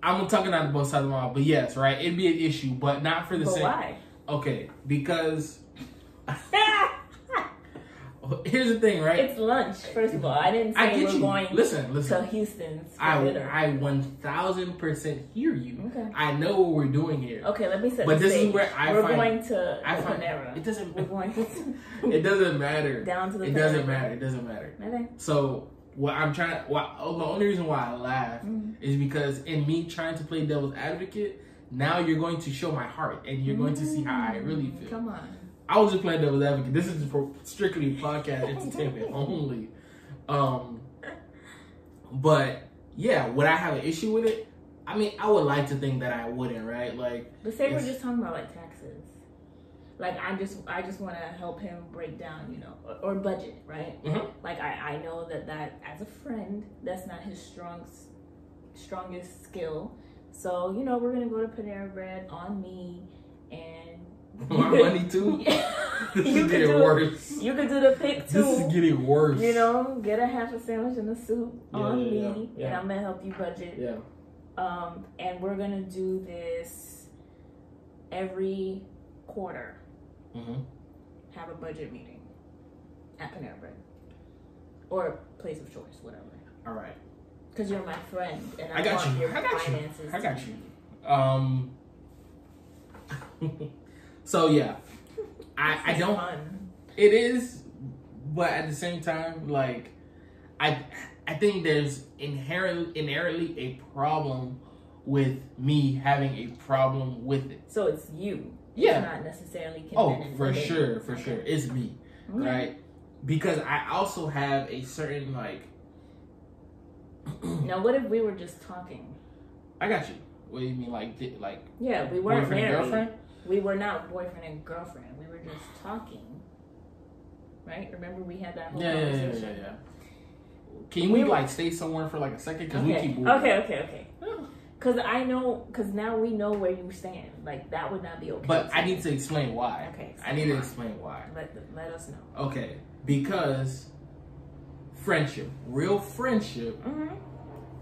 I'm talking out of both sides of my mouth, but yes, right? It'd be an issue, but not for the same. Why? Okay, because here's the thing, right? It's lunch, first of all. I didn't say we're going listen. to Houston's for dinner. I 1000% hear you. Okay. I know what we're doing here. Okay, let me set But the this stage. is where we're going to Panera. It doesn't. We're going to It doesn't matter. down to the. It doesn't matter. It doesn't matter. Okay. So what I'm trying. The only reason why I laugh is because in me trying to play devil's advocate, now you're going to show my heart and you're going to see how I really feel. Come on. I was just playing devil's advocate. This is for strictly podcast entertainment only. But yeah, would I have an issue with it? I mean, I would like to think that I wouldn't, right? Like, but say we're just talking about like taxes. Like I just want to help him break down, you know, or budget, right? Mm-hmm. Like I know that as a friend, that's not his strongest skill. So you know, we're gonna go to Panera Bread on me and. My money too? This is getting worse. You could do the pick too. This is getting worse. You know, get a half a sandwich and a soup on me, and I'm gonna help you budget. Yeah. And we're gonna do this every quarter. Mm-hmm. Have a budget meeting at Panera Bread or place of choice, whatever. All right. Because you're my friend, and I got want you. your I got finances. you. I got you. So yeah, I don't. Fun. It is, but at the same time, like I think there's inherently a problem with me having a problem with it. So it's you. Yeah. It's not necessarily. Oh, for sure, it's me, Okay. right? Because I also have a certain like. Now, what if we were just talking? I got you. What do you mean, like? Yeah, we weren't boyfriend married. and girlfriend? We were not boyfriend and girlfriend. We were just talking. Right? Remember we had that whole conversation? Yeah. Can we like stay somewhere for like a second? Because we keep moving. Okay. Because now we know where you stand. Like, that would not be okay. But I need to explain why. Okay. I need to explain why. Let us know. Okay. Because friendship, real friendship,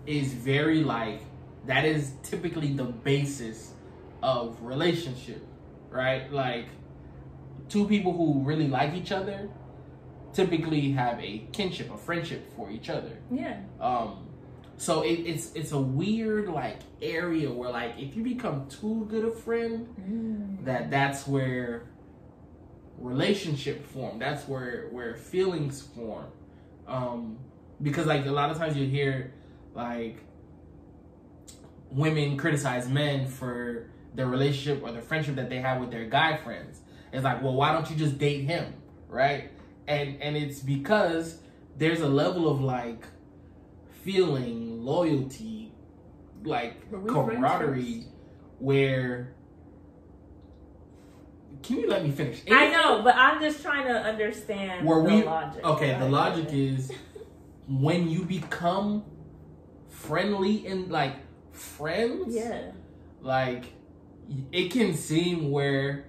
is very like, that is typically the basis of relationship, right? Like, two people who really like each other typically have a kinship, a friendship for each other. Yeah. So it's a weird like area where like if you become too good a friend, that's where relationship form. That's where feelings form. Because like a lot of times you hear like women criticize men for their relationship or the friendship that they have with their guy friends. It's like, well, why don't you just date him, right? And it's because there's a level of like feeling, loyalty, like camaraderie, where. Can you let me finish? I know, but I'm just trying to understand the logic. Okay, the logic is when you become friendly and like friends. Yeah. Like it can seem where,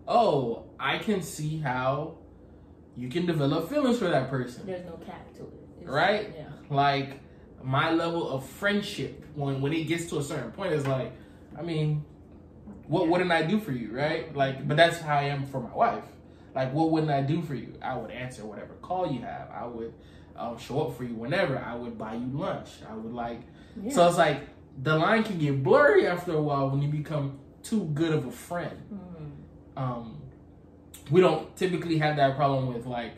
oh, I can see how you can develop feelings for that person. There's no cap to it. Right? Yeah. Like my level of friendship when it gets to a certain point is like, I mean, what wouldn't I do for you, right? Like, but that's how I am for my wife. Like, what wouldn't I do for you? I would answer whatever call you have. I would show up for you whenever. I would buy you lunch. I would like. Yeah. So it's like the line can get blurry after a while when you become too good of a friend. We don't typically have that problem with like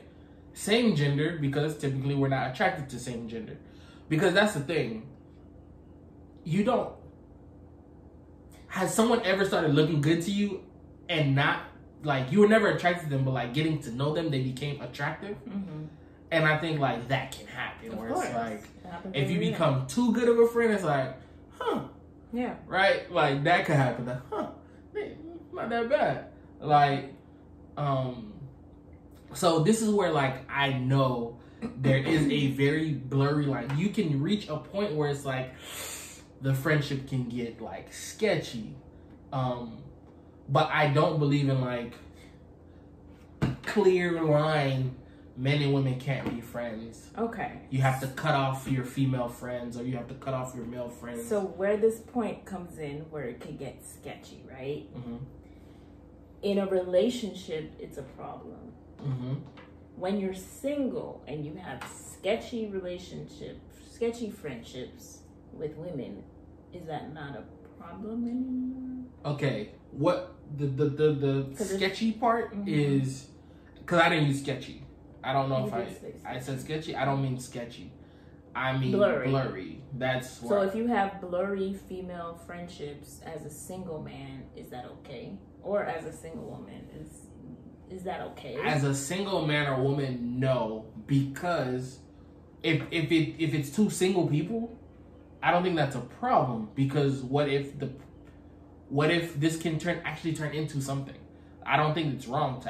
same gender because typically we're not attracted to same gender. Because that's the thing. You don't. has someone ever started looking good to you and not, like, you were never attracted to them, but, like, getting to know them, they became attractive? Mm-hmm. And I think, like, that can happen. Where it's like, if you become too good of a friend, it's like, huh. Yeah. Right? Like, that could happen. Like, huh. Man, not that bad. Like, so this is where, like, I know there is a very blurry line. You can reach a point where it's like the friendship can get, like, sketchy. But I don't believe in, like, clear line, men and women can't be friends. Okay. You have to cut off your female friends, or you have to cut off your male friends. So where this point comes in, where it can get sketchy, right? Mm-hmm. In a relationship, it's a problem. Mm-hmm. When you're single and you have sketchy friendships with women, is that not a problem anymore? Okay, what the sketchy part is, because I didn't use sketchy. I don't know if I said sketchy. I don't mean sketchy. I mean blurry. That's what. So if you have blurry female friendships as a single man, is that okay? Or as a single woman, is that okay? As a single man or woman, no, because if it's two single people, I don't think that's a problem, because what if this can actually turn into something? I don't think it's wrong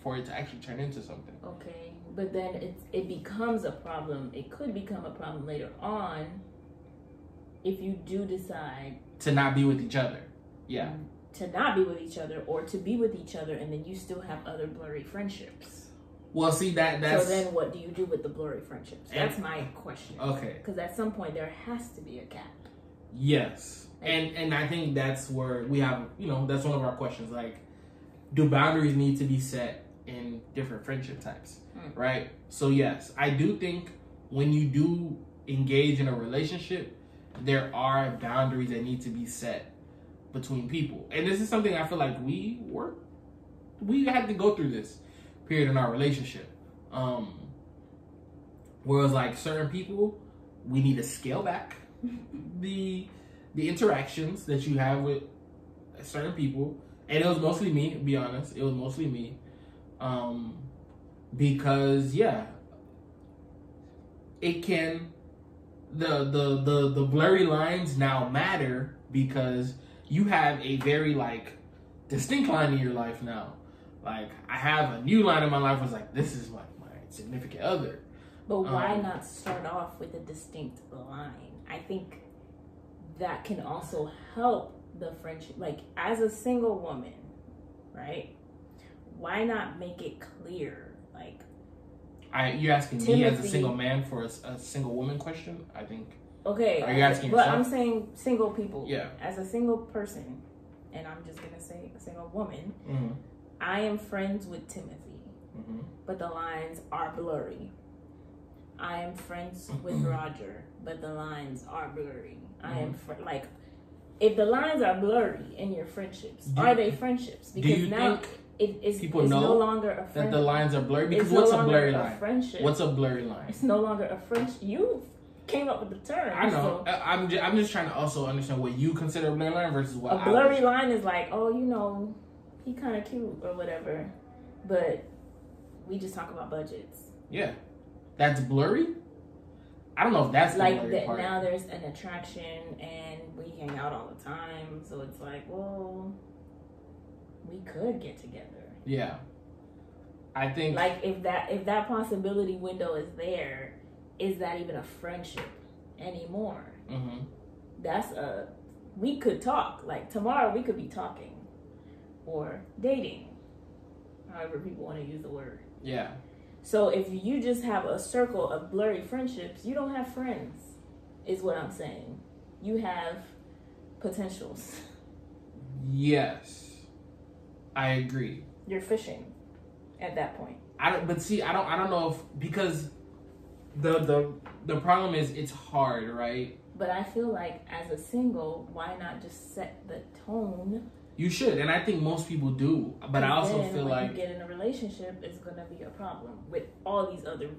for it to actually turn into something. Okay, but then it becomes a problem. It could become a problem later on if you do decide to not be with each other. Yeah. To not be with each other, or to be with each other, and then you still have other blurry friendships. Well, see, that's... So then what do you do with the blurry friendships? That's my question. Okay. Because at some point there has to be a cap. Yes. And I think that's where we have, that's one of our questions. Like, do boundaries need to be set in different friendship types? Right? So, yes, I do think when you do engage in a relationship, there are boundaries that need to be set between people. And this is something I feel like we had to go through this period in our relationship. Whereas, like, certain people, we need to scale back the interactions that you have with certain people. And it was mostly me, to be honest. It was mostly me. Because, yeah, it can, the blurry lines now matter, because you have a very, like, distinct line in your life now. Like, I have a new line in my life was like, this is my significant other. But why not start off with a distinct line? I think that can also help the friendship. Like, as a single woman, right? Why not make it clear? Like, you're asking me as a single man for a single woman question? I think. Okay. Are you asking yourself? But I'm saying single people. Yeah. As a single person, and I'm just gonna say a single woman, I am friends with Timothy, but the lines are blurry. I am friends with Roger, but the lines are blurry. I am if the lines are blurry in your friendships, are they friendships? Because now it's no longer a friendship. That the lines are blurry? Because what's a blurry line? Friendship. What's a blurry line? It's no longer a friendship. You came up with the term. I know. So I'm just trying to also understand what you consider a blurry line versus what a blurry line is like. Oh, he kind of cute or whatever, but we just talk about budgets. Yeah, that's blurry. I don't know if that's like the blurry part. Now there's an attraction and we hang out all the time, so it's like, well, we could get together. Yeah, I think like if that possibility window is there, is that even a friendship anymore? We could talk. Like tomorrow we could be talking. Or dating, however people want to use the word. Yeah. So if you just have a circle of blurry friendships, you don't have friends, is what I'm saying. You have potentials. Yes, I agree. You're fishing at that point. I don't know if, because the problem is it's hard, right? But I feel like as a single, why not just set the tone? You should, and I think most people do. But I also feel like when you get in a relationship, it's gonna be a problem with all these other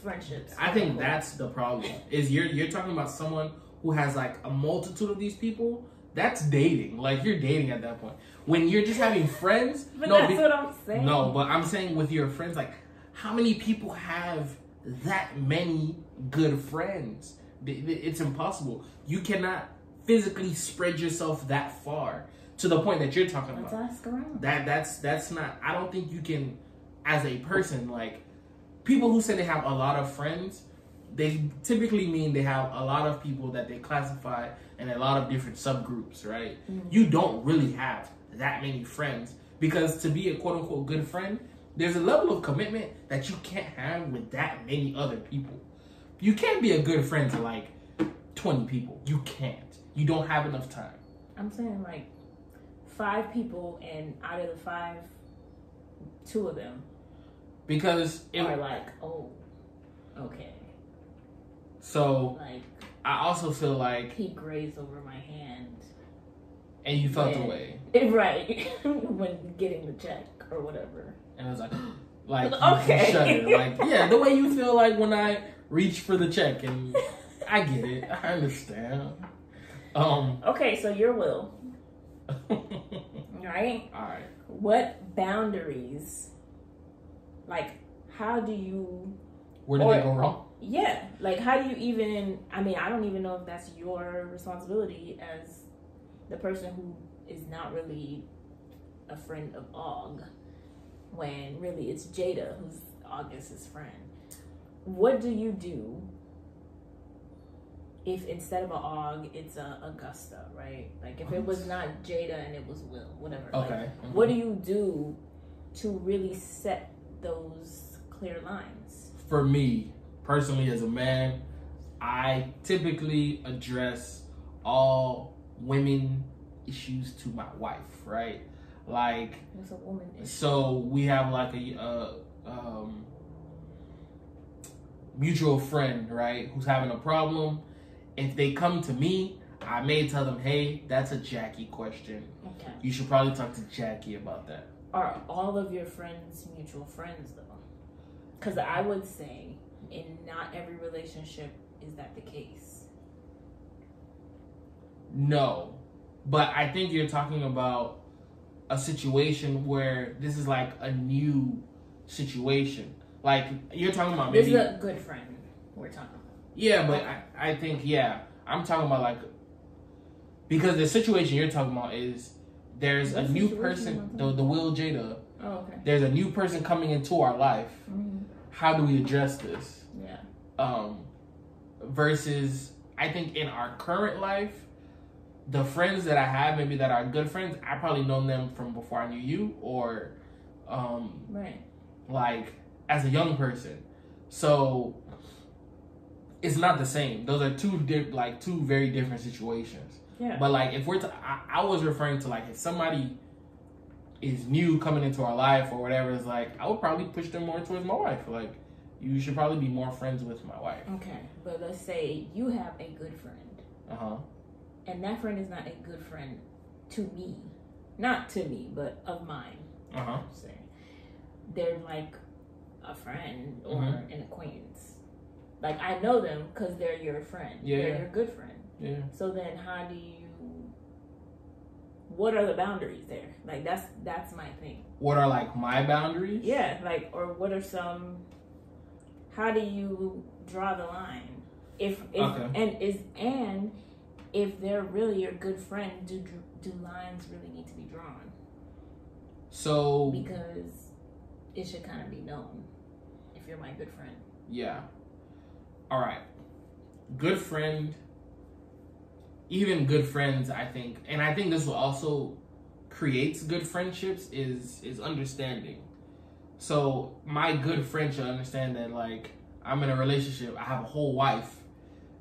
friendships. I think that's the problem. Is you're talking about someone who has like a multitude of these people. that's dating. Like, you're dating at that point. When you're just having friends. But that's what I'm saying. No, but I'm saying with your friends, like, how many people have that many good friends? It's impossible. You cannot physically spread yourself that far to the point that you're talking about. Let's ask around. That's not. I don't think you can, as a person, like, people who say they have a lot of friends, they typically mean they have a lot of people that they classify in a lot of different subgroups, right? Mm-hmm. You don't really have that many friends, because to be a quote unquote good friend, there's a level of commitment that you can't have with that many other people. You can't be a good friend to like 20 people. You can't. You don't have enough time. I'm saying like 5 people, and out of the 5, 2 of them because are like, oh, okay. So like, I also feel like he grazed over my hand, and you felt away, right? When getting the check or whatever, and it was like okay, you shudder. Like, yeah, the way you feel like when I reach for the check, and I get it, I understand. Okay, so your will, right? All right. What boundaries? Like, how do you? Where did they go wrong? Yeah, like, how do you even? I mean, I don't even know if that's your responsibility as the person who is not really a friend of Og, when really it's Jada who's August's friend. What do you do if instead of a Og, it's a Augusta, right? Like, if it was not Jada and it was Will, whatever. Okay. Like, what do you do to really set those clear lines? For me, personally, as a man, I typically address all women issues to my wife, right? Like, what's a woman issue? So we have like a mutual friend, right, who's having a problem. If they come to me, I may tell them, hey, that's a Jackie question. Okay. You should probably talk to Jackie about that. Are all of your friends mutual friends, though? Because I would say in not every relationship is that the case. No. But I think you're talking about a situation where this is like a new situation. Like, you're talking about maybe... This is a good friend we're talking about. Yeah, but I think, yeah, I'm talking about like... Because the situation you're talking about is there's a new person, the Will Jada. Oh, okay. There's a new person coming into our life. Mm-hmm. How do we address this? Yeah. Versus, I think in our current life, the friends that I have, maybe that are good friends, I probably known them from before I knew you, or right, like as a young person. So it's not the same. Those are two very different situations. Yeah. But like, if we're I was referring to like if somebody is new coming into our life or whatever, it's like I would probably push them more towards my wife. Like, you should probably be more friends with my wife. Okay, but let's say you have a good friend. And that friend is not a good friend to me. Not to me, but of mine. Say. They're like a friend or an acquaintance. Like, I know them because they're your friend. Yeah. They're your good friend. Yeah. So then how do you... What are the boundaries there? Like, that's my thing. What are, like, my boundaries? Yeah, like, or what are some... How do you draw the line? If they're really your good friend, do lines really need to be drawn? So... Because it should kind of be known if you're my good friend. Yeah. All right. Good friend... Even good friends, I think, and I think this will also creates good friendships is understanding. So my good friend should understand that, like, I'm in a relationship, I have a whole wife.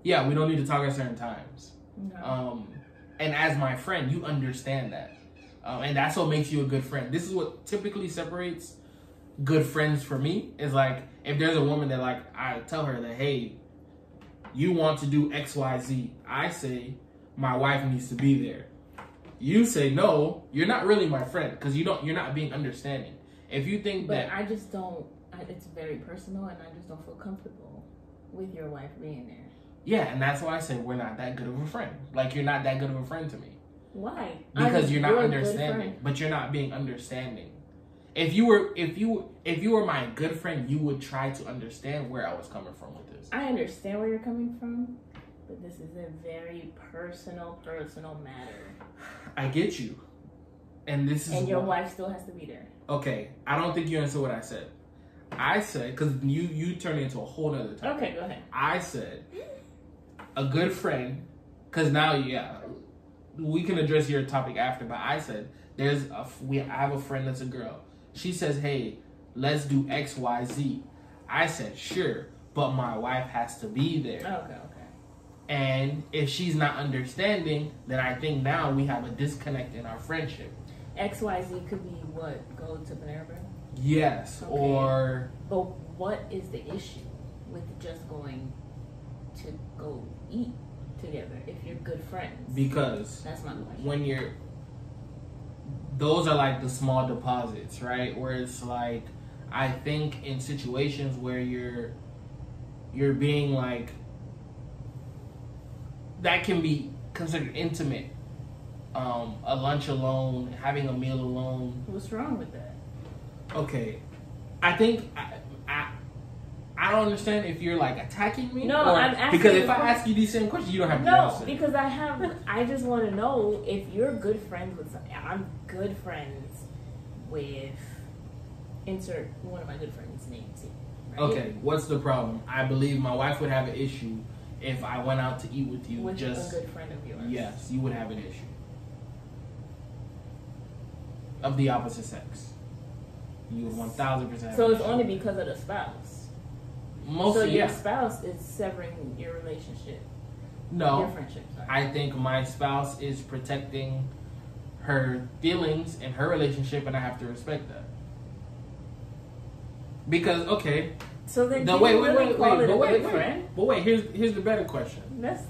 Yeah, we don't need to talk at certain times. No. And as my friend, you understand that. And that's what makes you a good friend. This is what typically separates good friends for me, is like, if there's a woman that, like, I tell her that, hey, you want to do X, Y, Z. I say, my wife needs to be there. You say, no, you're not really my friend, because you're not being understanding. If you think but I just don't, it's very personal, and I just don't feel comfortable with your wife being there. Yeah, and that's why I say we're not that good of a friend. Like, you're not that good of a friend to me. Why? Because you're not understanding. But you're not being understanding. If you were my good friend, you would try to understand where I was coming from with this. I understand where you're coming from, but this is a very personal matter. I get you. And this is your wife still has to be there. Okay, I don't think you understood what I said. I said, because you turned it into a whole other topic. Okay, go ahead. I said, a good friend, because now, we can address your topic after, but I said, I have a friend that's a girl. She says, hey, let's do X, Y, Z. I said, sure, but my wife has to be there. Okay. And if she's not understanding, then I think now we have a disconnect in our friendship. XYZ could be what? Go to Panera Bread? Yes, okay. Or... But what is the issue with just going to go eat together if you're good friends? Because... That's my question. When you're... Those are like the small deposits, right? Where it's like... I think in situations where you're being like... That can be considered intimate. A lunch alone, having a meal alone. What's wrong with that? Okay, I think I don't understand if you're like attacking me. No, I'm asking because if I ask you these same questions, you don't have to answer. No, because I just want to know if you're good friends with. I'm good friends with. Insert one of my good friends' names here. Right? Okay, what's the problem? I believe my wife would have an issue if I went out to eat with you. With a good friend of yours. Yes, you would have an issue. Of the opposite sex. You would 1,000%. So it's only because of the spouse. Mostly, so your spouse is severing your relationship. No, your friendship. Sorry. I think my spouse is protecting her feelings in her relationship, and I have to respect that. Because so then wait. Here's the better question. Let's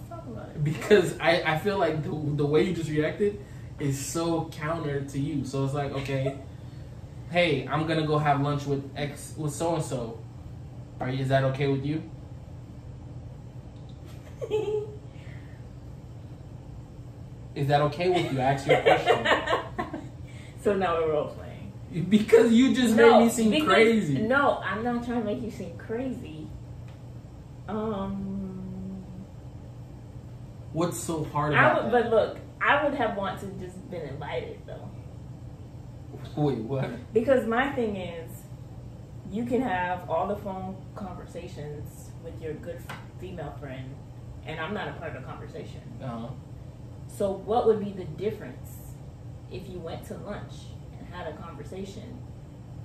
talk about it. Because I feel like the way you just reacted is so counter to you. So it's like, okay, hey, I'm gonna go have lunch with so and so. Is that okay with you? Is that okay with you? I asked you a question. So now we're role playing. Because you just made me seem crazy. No, I'm not trying to make you seem crazy. What's so hard about that? But look, I would have wanted to just been invited though. Wait, what? Because my thing is, you can have all the phone conversations with your good female friend, and I'm not a part of the conversation. Uh-huh. So what would be the difference if you went to lunch and had a conversation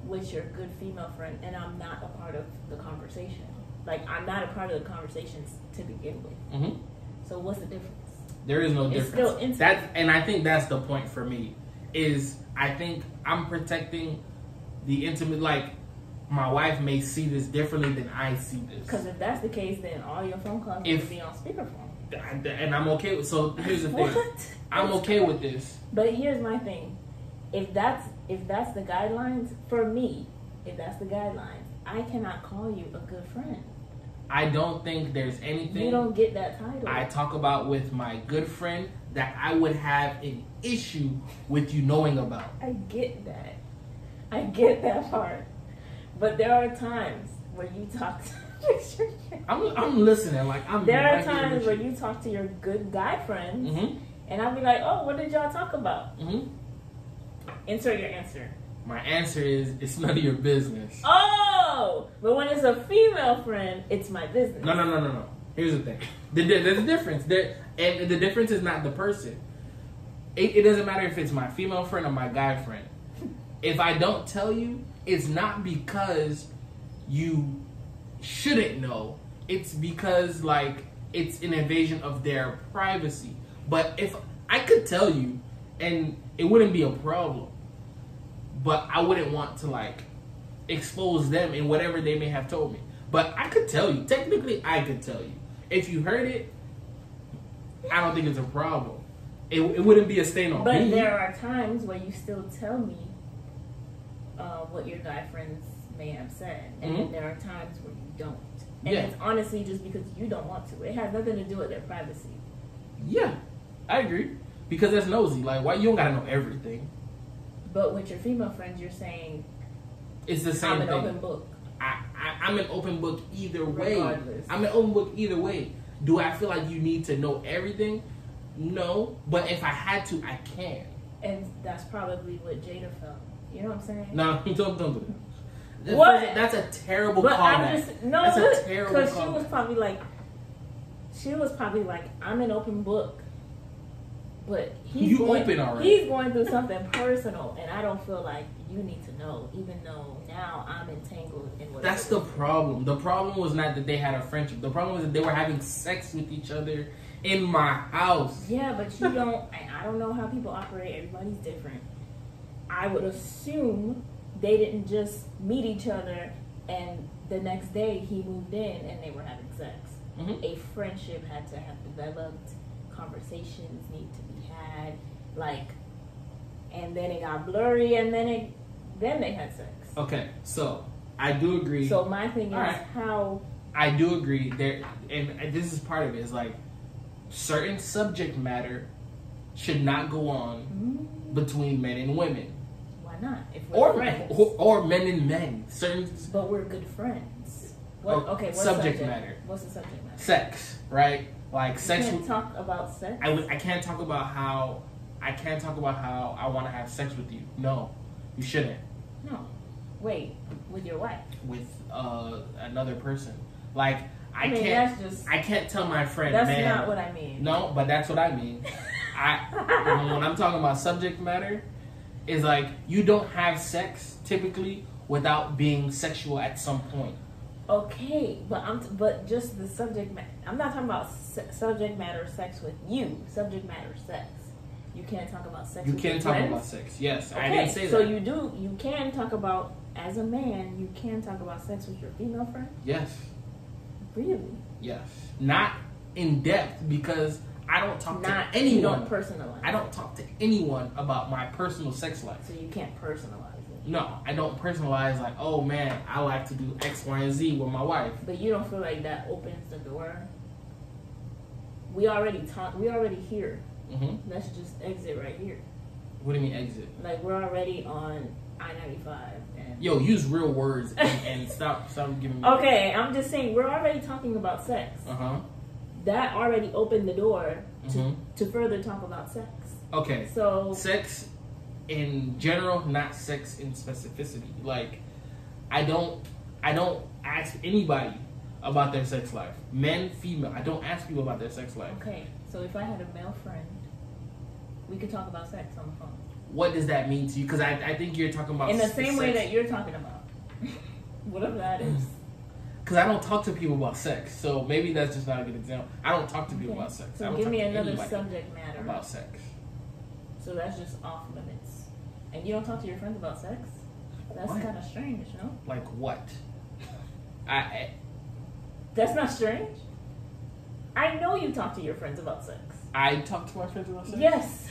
with your good female friend, and I'm not a part of the conversation? Like, I'm not a part of the conversations to begin with. Mm-hmm. So what's the difference? There is no difference. It's still intimate. And I think that's the point for me. Is I think I'm protecting the intimate. Like, my wife may see this differently than I see this. Because if that's the case, then all your phone calls will be on speakerphone. And I'm okay with. So here's the thing. What? I'm okay with this. But here's my thing. If that's the guidelines for me, if that's the guidelines, I cannot call you a good friend. I don't think there's anything you don't get that title. I talk about with my good friend that I would have an issue with you knowing about. I get that. I get that part. But there are times where you talk to I'm listening. There are times where you talk to your good guy friends, mm-hmm. and I'll be like, "Oh, what did y'all talk about?" Mm-hmm. Insert your answer. My answer is, it's none of your business. Oh! But when it's a female friend, it's my business. No. Here's the thing. There's a difference. And the difference is not the person. It doesn't matter if it's my female friend or my guy friend. If I don't tell you, it's not because you shouldn't know. It's because, it's an invasion of their privacy. But if I could tell you, and it wouldn't be a problem, but I wouldn't want to, expose them in whatever they may have told me. But I could tell you. Technically, I could tell you. If you heard it, I don't think it's a problem. It wouldn't be a stain on me. But there are times where you still tell me what your guy friends may have said. And then there are times where you don't. And it's honestly just because you don't want to. It has nothing to do with their privacy. Yeah, I agree. Because that's nosy. Like, why you don't gotta know everything? But with your female friends, you're saying it's the same I'm an thing. open book. I'm an open book either way. Regardless. I'm an open book either way. Do I feel like you need to know everything? No. But if I had to, I can. And that's probably what Jada felt. You know what I'm saying? No, don't do that. What? That's a terrible But I'm callback. just no, That's a terrible because callback. she was probably like, I'm an open book, but You open already. He's going through something personal, and I don't feel like you need to know, even though now I'm entangled in what. That's the problem. The problem was not that they had a friendship. The problem was that they were having sex with each other in my house. Yeah, but you don't. I don't know how people operate. Everybody's different. I would assume they didn't just meet each other and the next day he moved in and they were having sex. Mm-hmm. A friendship had to have developed. Conversations need to be had. And then it got blurry, and then they had sex. Okay, so I do agree. So my thing is how. I do agree there, and this is part of it. Is like certain subject matter should not go on between men and women. Why not? If we're friends. Or men and men. Certain. But we're good friends. What subject matter? What's the subject matter? Sex, right? Like sex. You can't talk about sex. I can't talk about how I want to have sex with you. No, you shouldn't. No. Wait, with your wife? With another person. Like I mean, can't. that's just, I can't tell my friend. That's man, not what I mean. No, but that's what I mean. When I'm talking about subject matter, is like you don't have sex typically without being sexual at some point. Okay, but just the subject matter. I'm not talking about subject matter sex with you. Subject matter sex. You can't talk about sex. You with can your talk friends? about sex. Yes, Okay, I didn't say so that. you can talk about, as a man, you can talk about sex with your female friend? Yes. Really? Yes. Not in depth because I don't talk to anyone. You don't personalize. I don't talk to anyone about my personal sex life. So you can't personalize it. No, I don't personalize like, oh man, I like to do X, Y, and Z with my wife. But you don't feel like that opens the door? We already here. Mm-hmm. Let's just exit right here. What do you mean exit? Like we're already on I-95 and Yo, use real words and stop giving me. Okay, I'm just saying we're already talking about sex. That already opened the door to further talk about sex. Okay. So sex in general, not sex in specificity. Like I don't ask anybody about their sex life. Men, female. I don't ask people about their sex life. Okay, so if I had a male friend, we could talk about sex on the phone. What does that mean to you? Because I think you're talking about in the same way sex. that you're talking about. Whatever that is. Because I don't talk to people about sex, so maybe that's just not a good example. I don't talk to people about sex. So I don't give talk me to another anybody subject matter about sex. So that's just off limits. And you don't talk to your friends about sex? That's kind of strange, no? Like what? That's not strange? I know you talk to your friends about sex. I talk to my friends about sex? Yes.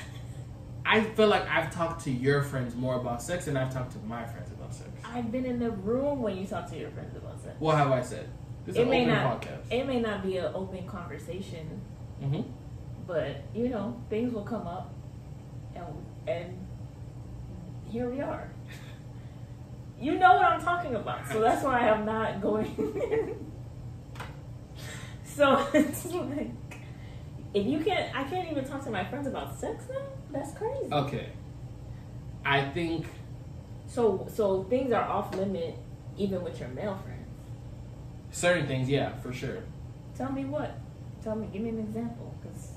I feel like I've talked to your friends more about sex than I've talked to my friends about sex. I've been in the room when you talk to your friends about sex. What have I said? This is an open podcast. It may not be an open conversation, but, things will come up, and here we are. You know what I'm talking about, so that's why I'm not going. So it's like, I can't even talk to my friends about sex now? That's crazy. Okay. I think. So things are off limit even with your male friends. Certain things, yeah, for sure. Tell me what? Give me an example, because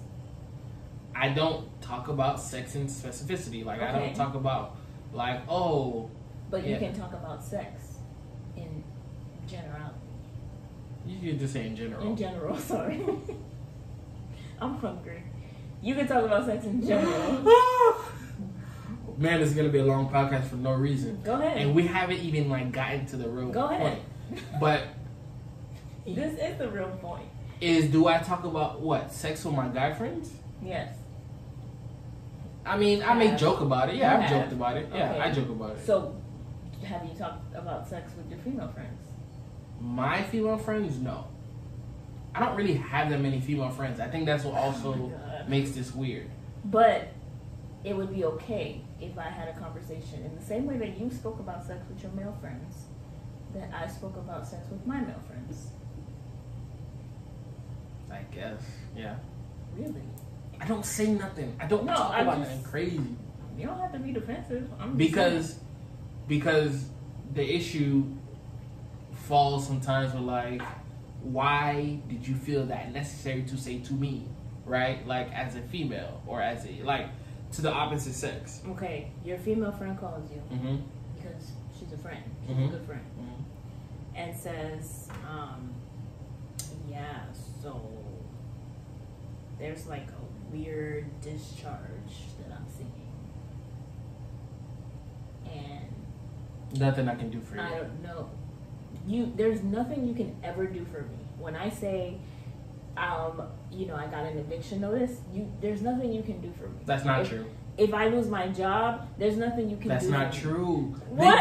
I don't talk about sex in specificity. Like, I don't talk about, like, oh. But you can talk about sex in generality. You can just say in general. In general, sorry. I'm hungry. You can talk about sex in general. Man, this is going to be a long podcast for no reason. Go ahead. And we haven't even, gotten to the real point. Go ahead. But. This is the real point. Do I talk about what? Sex with my guy friends? Yes. I mean, I may joke about it. Yeah, I've joked about it. Yeah, Okay. I joke about it. So, have you talked about sex with your female friends? My female friends, no. I don't really have that many female friends. I think that's what also makes this weird. But it would be okay if I had a conversation in the same way that you spoke about sex with your male friends, that I spoke about sex with my male friends. I guess, yeah. Really? I don't say nothing. I don't talk about nothing crazy. You don't have to be defensive. Because the issue falls sometimes with like, why did you feel that necessary to say to me, right? Like as a female or as a like to the opposite sex. Okay, your female friend calls you because she's a friend, she's a good friend, and says, yeah, so there's like a weird discharge that I'm seeing, and nothing I can do for you. I don't know. There's nothing you can ever do for me. When I say, you know, I got an eviction notice, there's nothing you can do for me. That's not true. If I lose my job, there's nothing you can That's do. That's not true. What?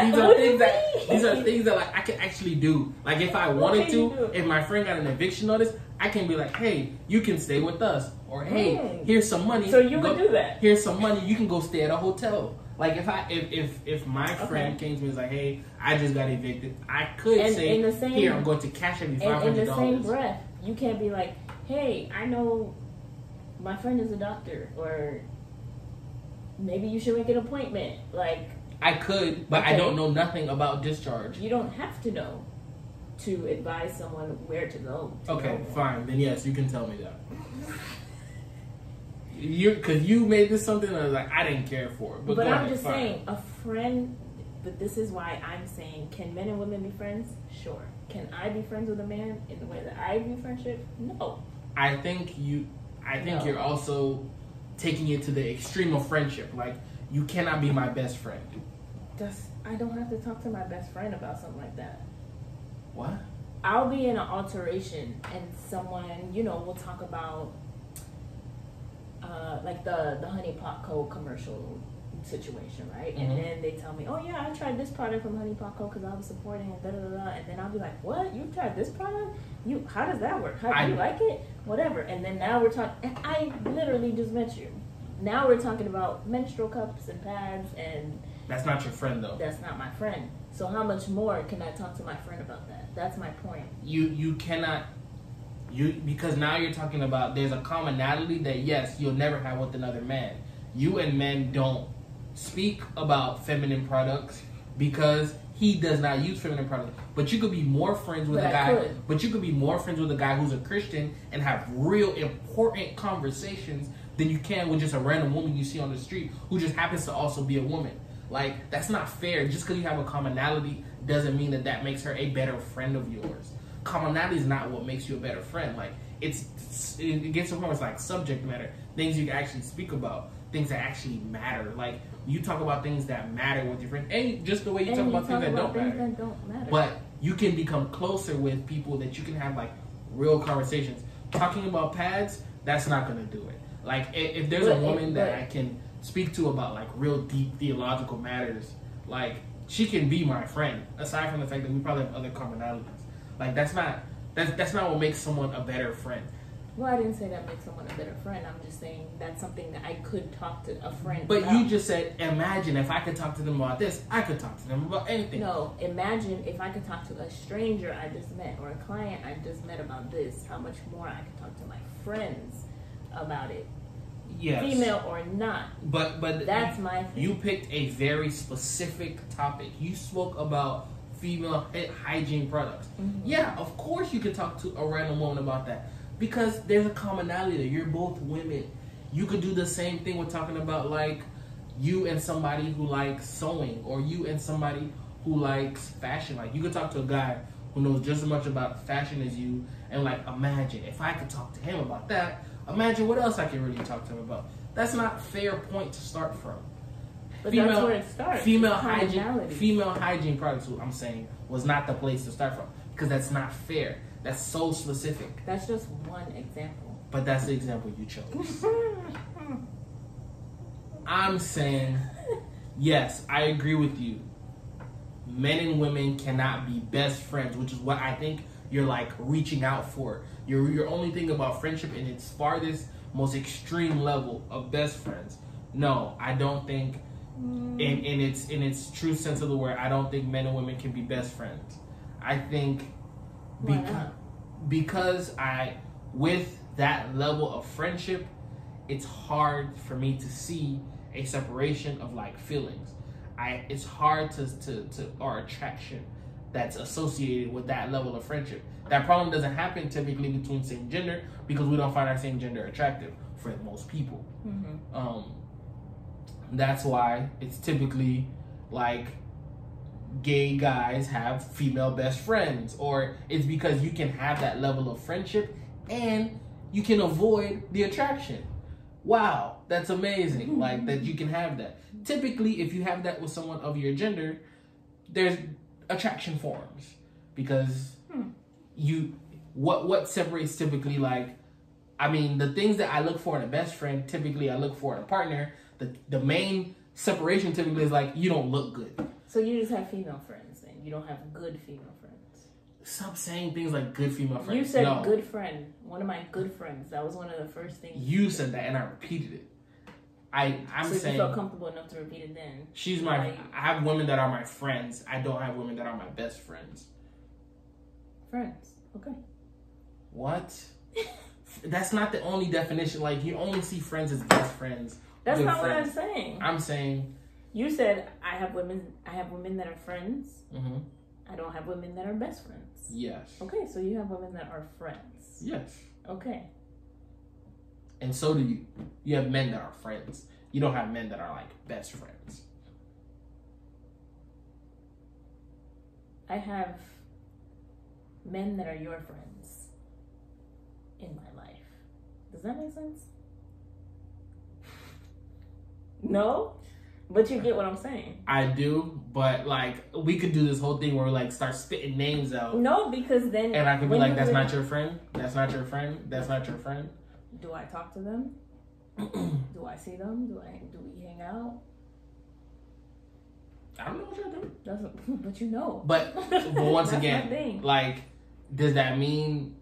These are things that like I can actually do. Like if I wanted to, if my friend got an eviction notice, I can be like, hey, you can stay with us. Or hey, here's some money. So you would do that. Here's some money, you can go stay at a hotel. Like if my friend came to me and was like, hey, I just got evicted, I could say, here, I'm going to cash every $500. In the same breath, you can't be like, hey, I know my friend is a doctor, or maybe you should make an appointment. Like I could, but I don't know nothing about discharge. You don't have to know to advise someone where to go. Okay, fine. Then yes, you can tell me that. Because you made this something that I was like, I didn't care for it. But I'm just saying, a friend, but this is why I'm saying, can men and women be friends? Sure. Can I be friends with a man in the way that I view friendship? No. I think you're also taking it to the extreme of friendship. Like, you cannot be my best friend. I don't have to talk to my best friend about something like that. What? I'll be in an alteration and someone, you know, will talk about like the Honey Pot Co. commercial situation, right? And then they tell me, oh yeah, I tried this product from Honey Pot Co. because I was supporting it, and then I'll be like, what? You tried this product? How does that work? How do you like it? Whatever. And then now we're talking, and I literally just met you. Now we're talking about menstrual cups and pads, and that's not your friend though. That's not my friend. So how much more can I talk to my friend about that? That's my point. You cannot. Because now you're talking about there's a commonality that yes, you'll never have with another man. You and men don't speak about feminine products because he does not use feminine products. But you could be more friends with a guy. But you could be more friends with a guy who's a Christian and have real important conversations than you can with just a random woman you see on the street who just happens to also be a woman. Like, that's not fair. Just because you have a commonality doesn't mean that makes her a better friend of yours. Commonality is not what makes you a better friend. Like, it gets to a point where it's like subject matter, things you can actually speak about, things that actually matter. Like, you talk about things that matter with your friends, and just the way you talk about things that don't matter. But you can become closer with people that you can have like real conversations. Talking about pads, that's not gonna do it. Like, if there's a woman that I can speak to about like real deep theological matters, like, she can be my friend. Aside from the fact that we probably have other commonalities. Like, that's not what makes someone a better friend. Well, I didn't say that makes someone a better friend. I'm just saying that's something that I could talk to a friend about. But you just said, imagine if I could talk to them about this, I could talk to them about anything. No, imagine if I could talk to a stranger I just met or a client I just met about this, how much more I could talk to my friends about it. Yes. Female or not. But that's my thing. You picked a very specific topic. You spoke about female hygiene products. Yeah, of course you could talk to a random woman about that because there's a commonality there. You're both women. You could do the same thing with talking about like you and somebody who likes sewing or you and somebody who likes fashion. Like, you could talk to a guy who knows just as much about fashion as you and like, imagine if I could talk to him about that, imagine what else I can really talk to him about. That's not a fair point to start from. But that's where it starts. Female hygiene products, what I'm saying, was not the place to start from. Because that's not fair. That's so specific. That's just one example. But that's the example you chose. I'm saying, yes, I agree with you. Men and women cannot be best friends, which is what I think you're like reaching out for. You're only thinking about friendship in its farthest most extreme level of best friends. No, I don't think in its true sense of the word, I don't think men and women can be best friends. I think because with that level of friendship, it's hard for me to see a separation of like feelings. It's hard to or attraction that's associated with that level of friendship. That problem doesn't happen typically between same gender because we don't find our same gender attractive for most people. That's why it's typically like gay guys have female best friends, or it's because you can have that level of friendship and you can avoid the attraction. Wow, that's amazing. Like that you can have that. Typically, if you have that with someone of your gender, there's attraction forms because what separates typically, like, I mean, the things that I look for in a best friend, typically I look for in a partner. The main separation typically is like, you don't look good. So you just have female friends and you don't have good female friends. Stop saying things like good female friends. You said good friend. One of my good friends. That was one of the first things. You said that and I repeated it. I'm so saying. You felt comfortable enough to repeat it then. She's my. I have women that are my friends. I don't have women that are my best friends. Friends. Okay. What? That's not the only definition. Like, you only see friends as best friends. That's not friends. what I'm saying. I'm saying. You said I have women that are friends. Mm-hmm. I don't have women that are best friends. Yes. Okay, so you have women that are friends. Yes. Okay. And so do you. You have men that are friends. You don't have men that are like best friends. I have men that are your friends in my life. Does that make sense? No? But you get what I'm saying. I do, but like we could do this whole thing where we like start spitting names out. No, because then and I could be like, that's not your friend. That's not your friend. That's not your friend. Do I talk to them? Do I see them? Do we hang out? I don't know what y'all do. But you know. But once again, like, does that mean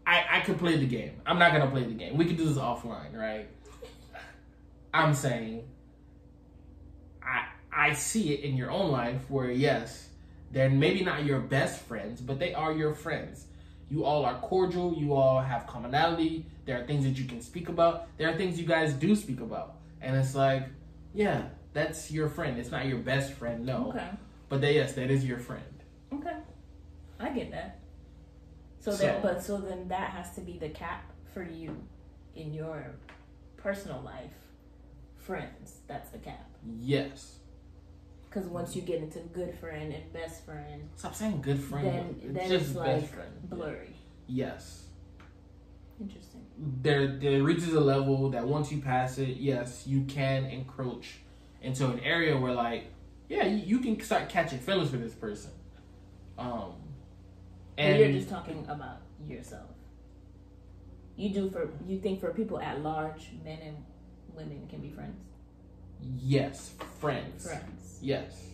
I could play the game? I'm not gonna play the game. We could do this offline, right? I'm saying I see it in your own life where, yes, they're maybe not your best friends, but they are your friends. You all are cordial. You all have commonality. There are things that you can speak about. There are things you guys do speak about. And it's like, yeah, that's your friend. It's not your best friend, no. Okay. But yes, that is your friend. Okay. I get that. So then that has to be the cap for you in your personal life. Friends, that's the cap. Yes. Because once you get into good friend and best friend, stop saying good friend. Then just it's like best friend. Blurry. Yes. Interesting. There reaches a level that once you pass it, yes, you can encroach into an area where, like, yeah, you can start catching feelings for this person. And but you're just talking about yourself. You think for people at large, men and women can be friends? Yes, friends. Friends. Yes.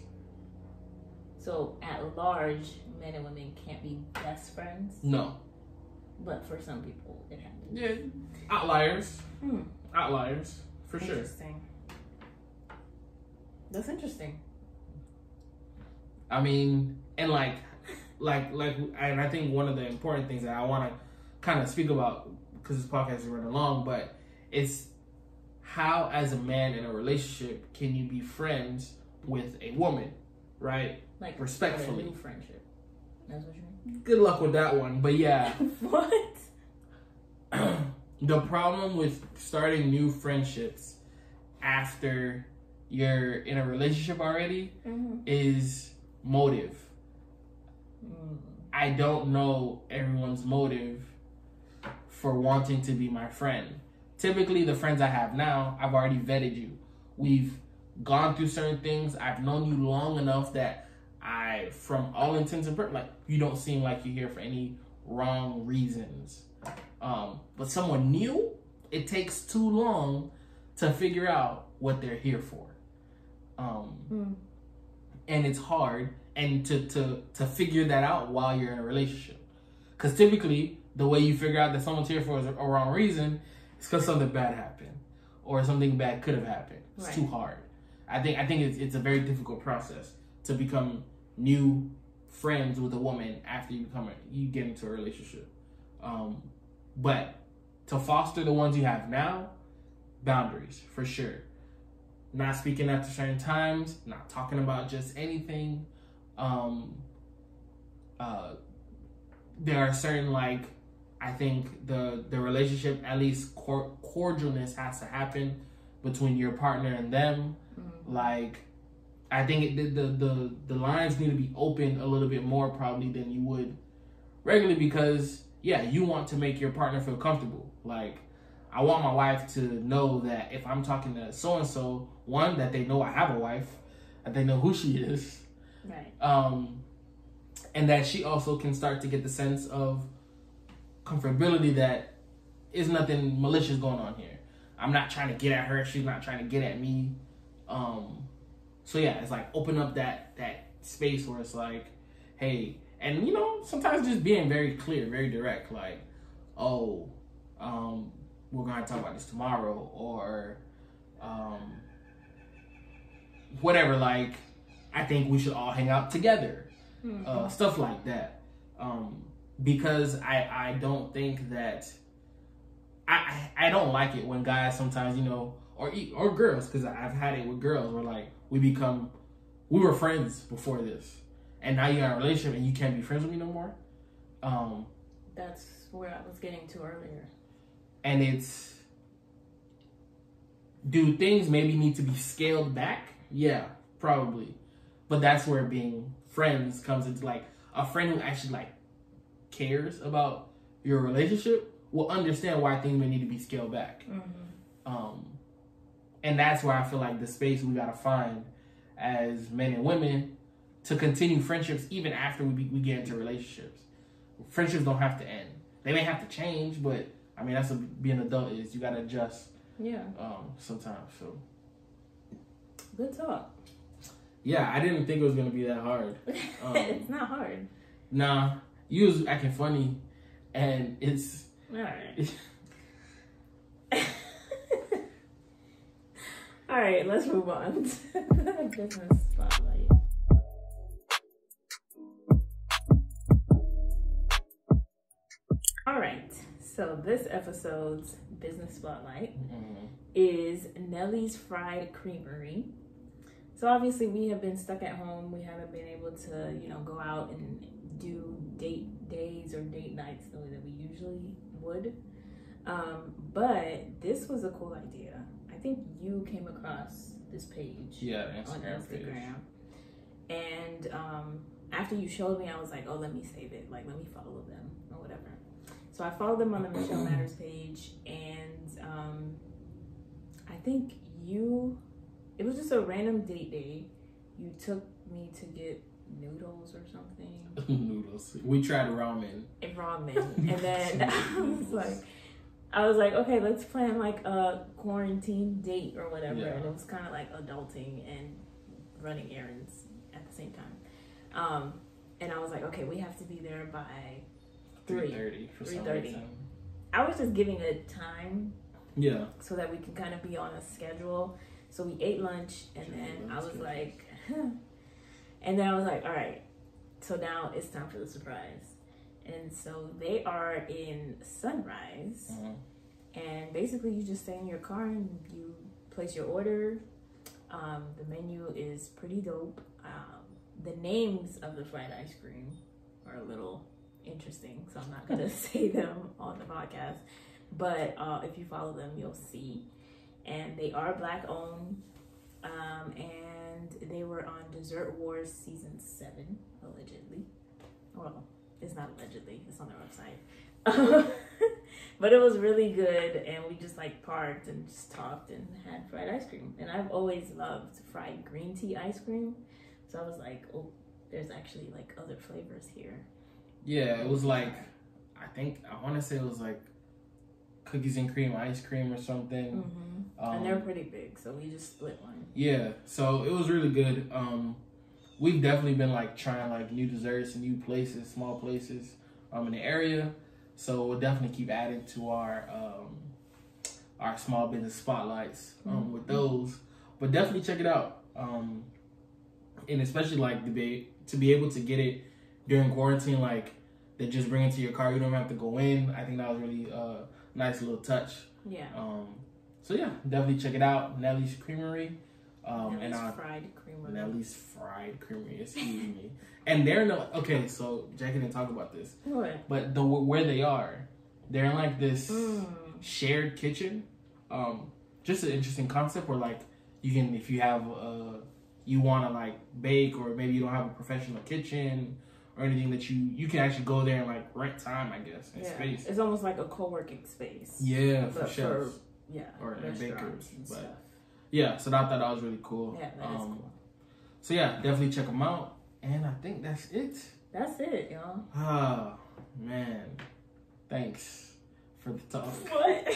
So at large, men and women can't be best friends? No. But for some people, it happens. Yeah. Outliers. Outliers, for sure. Interesting. That's interesting. I mean, and like, and I think one of the important things that I want to kind of speak about, because this podcast is running long, but it's how, as a man in a relationship, can you be friends with a woman, right? Like, respectfully. A new friendship. That's what you mean? Good luck with that one, but yeah. What? The problem with starting new friendships after you're in a relationship already is motive. I don't know everyone's motive for wanting to be my friend. Typically, the friends I have now, I've already vetted you. We've gone through certain things. I've known you long enough that from all intents and purposes, like, you don't seem like you're here for any wrong reasons. But someone new, it takes too long to figure out what they're here for. And it's hard, and to figure that out while you're in a relationship. Because typically, the way you figure out that someone's here for a wrong reason is because something bad happened or something bad could have happened. It's too hard. I think it's a very difficult process to become new friends with a woman after you get into a relationship. But to foster the ones you have now, boundaries for sure. Not speaking after certain times, not talking about just anything. There are certain, like, I think the relationship, at least cordialness has to happen between your partner and them. Mm-hmm. Like, I think the lines need to be open a little bit more probably than you would regularly, because you want to make your partner feel comfortable. Like, I want my wife to know that if I'm talking to so-and-so, one, that they know I have a wife, that they know who she is. Right. And that she also can start to get the sense of comfortability that is nothing malicious going on here. I'm not trying to get at her. She's not trying to get at me. So it's like open up that space where it's like, hey, and sometimes just being very clear, very direct, like, we're going to talk about this tomorrow, or whatever, like, I think we should all hang out together. Mm-hmm. Stuff like that. Because I don't think that, I don't like it when guys sometimes, or girls, because I've had it with girls where, like, we were friends before this, and now you're in a relationship and you can't be friends with me no more. That's where I was getting to earlier. And it's, do things maybe need to be scaled back? Yeah, probably. But that's where being friends comes into, like, a friend who actually, like, cares about your relationship will understand why things may need to be scaled back. Mm-hmm. And that's where I feel like the space we gotta find as men and women to continue friendships even after we get into relationships. Friendships don't have to end. They may have to change, but I mean, that's what being an adult is. You gotta adjust. Yeah. Sometimes. So. Good talk. Yeah, I didn't think it was gonna be that hard. It's not hard. Nah, you was acting funny, and it's all right. All right, let's move on to the business spotlight. All right, so this episode's business spotlight is Nelly's Fried Creamery. So obviously we have been stuck at home. We haven't been able to, go out and do date days or date nights the way that we usually would. But this was a cool idea. I think you came across this page on Instagram. And after you showed me, I was like, oh, let me save it. Like, let me follow them or whatever. So I followed them on the Michel Matters page, and I think it was just a random date day. You took me to get noodles or something. Noodles. We tried ramen. And then I was like, okay, let's plan like a quarantine date or whatever. Yeah. And it was kind of like adulting and running errands at the same time. And I was like, okay, we have to be there by 3:30 for some reason. I was just giving it time. Yeah. So that we can kind of be on a schedule. So we ate lunch, and then I was like, and then I was like, all right, so now it's time for the surprise. And so they are in Sunrise, and basically you just stay in your car and you place your order. The menu is pretty dope. The names of the fried ice cream are a little interesting, so I'm not going to say them on the podcast. But if you follow them, you'll see. And they are Black owned. And they were on Dessert Wars Season 7, allegedly. Well, it's not allegedly. It's on their website. But it was really good. And we just like parked and just talked and had fried ice cream. And I've always loved fried green tea ice cream. So I was like, oh, there's actually like other flavors here. Yeah, it was like, I want to say it was like cookies and cream ice cream or something. And they're pretty big, so we just split one. Yeah, so it was really good. We've definitely been like trying like new desserts and new places, small places in the area. So we'll definitely keep adding to our small business spotlights with those. But definitely check it out. And especially like to be able to get it during quarantine, like they just bring it to your car. You don't have to go in. I think that was really a nice little touch. Yeah. So yeah, definitely check it out. Nelly's Creamery. Nelly's Fried Creamery. Nelly's Fried Creamery. Excuse me. And they're okay. So Jackie didn't talk about this. What? But where they are, they're in like this shared kitchen. Just an interesting concept where like you can, if you have you want to like bake, or maybe you don't have a professional kitchen or anything, that you can actually go there and like rent time, I guess, and space. It's almost like a co-working space. Yeah, for chefs. Or restaurants bakers. and But stuff. yeah, so I thought that was really cool. Yeah, that is cool. So yeah, definitely check them out. And I think that's it. That's it, y'all. Oh, man. Thanks for the talk. What?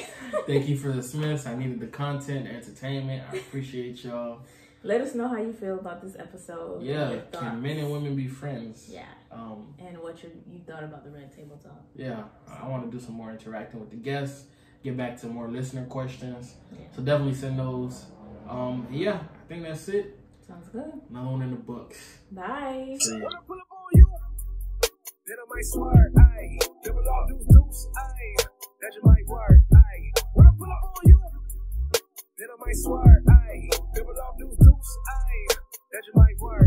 Thank you for the Smiths. I needed the content, entertainment. I appreciate y'all. Let us know how you feel about this episode. Yeah, can men and women be friends? Yeah. And what you thought about the Red Table Talk. Yeah, I want to do some more interacting with the guests, get back to more listener questions. Yeah. So definitely send those. Yeah, I think that's it. Sounds good. Another one in the books. Bye. See ya. When I pull up on you, then I might swear, aye. Double off deuce, aye. That you might work, aye. When I pull up on you, then I might swear, aye. Double off deuce, aye. That you might work.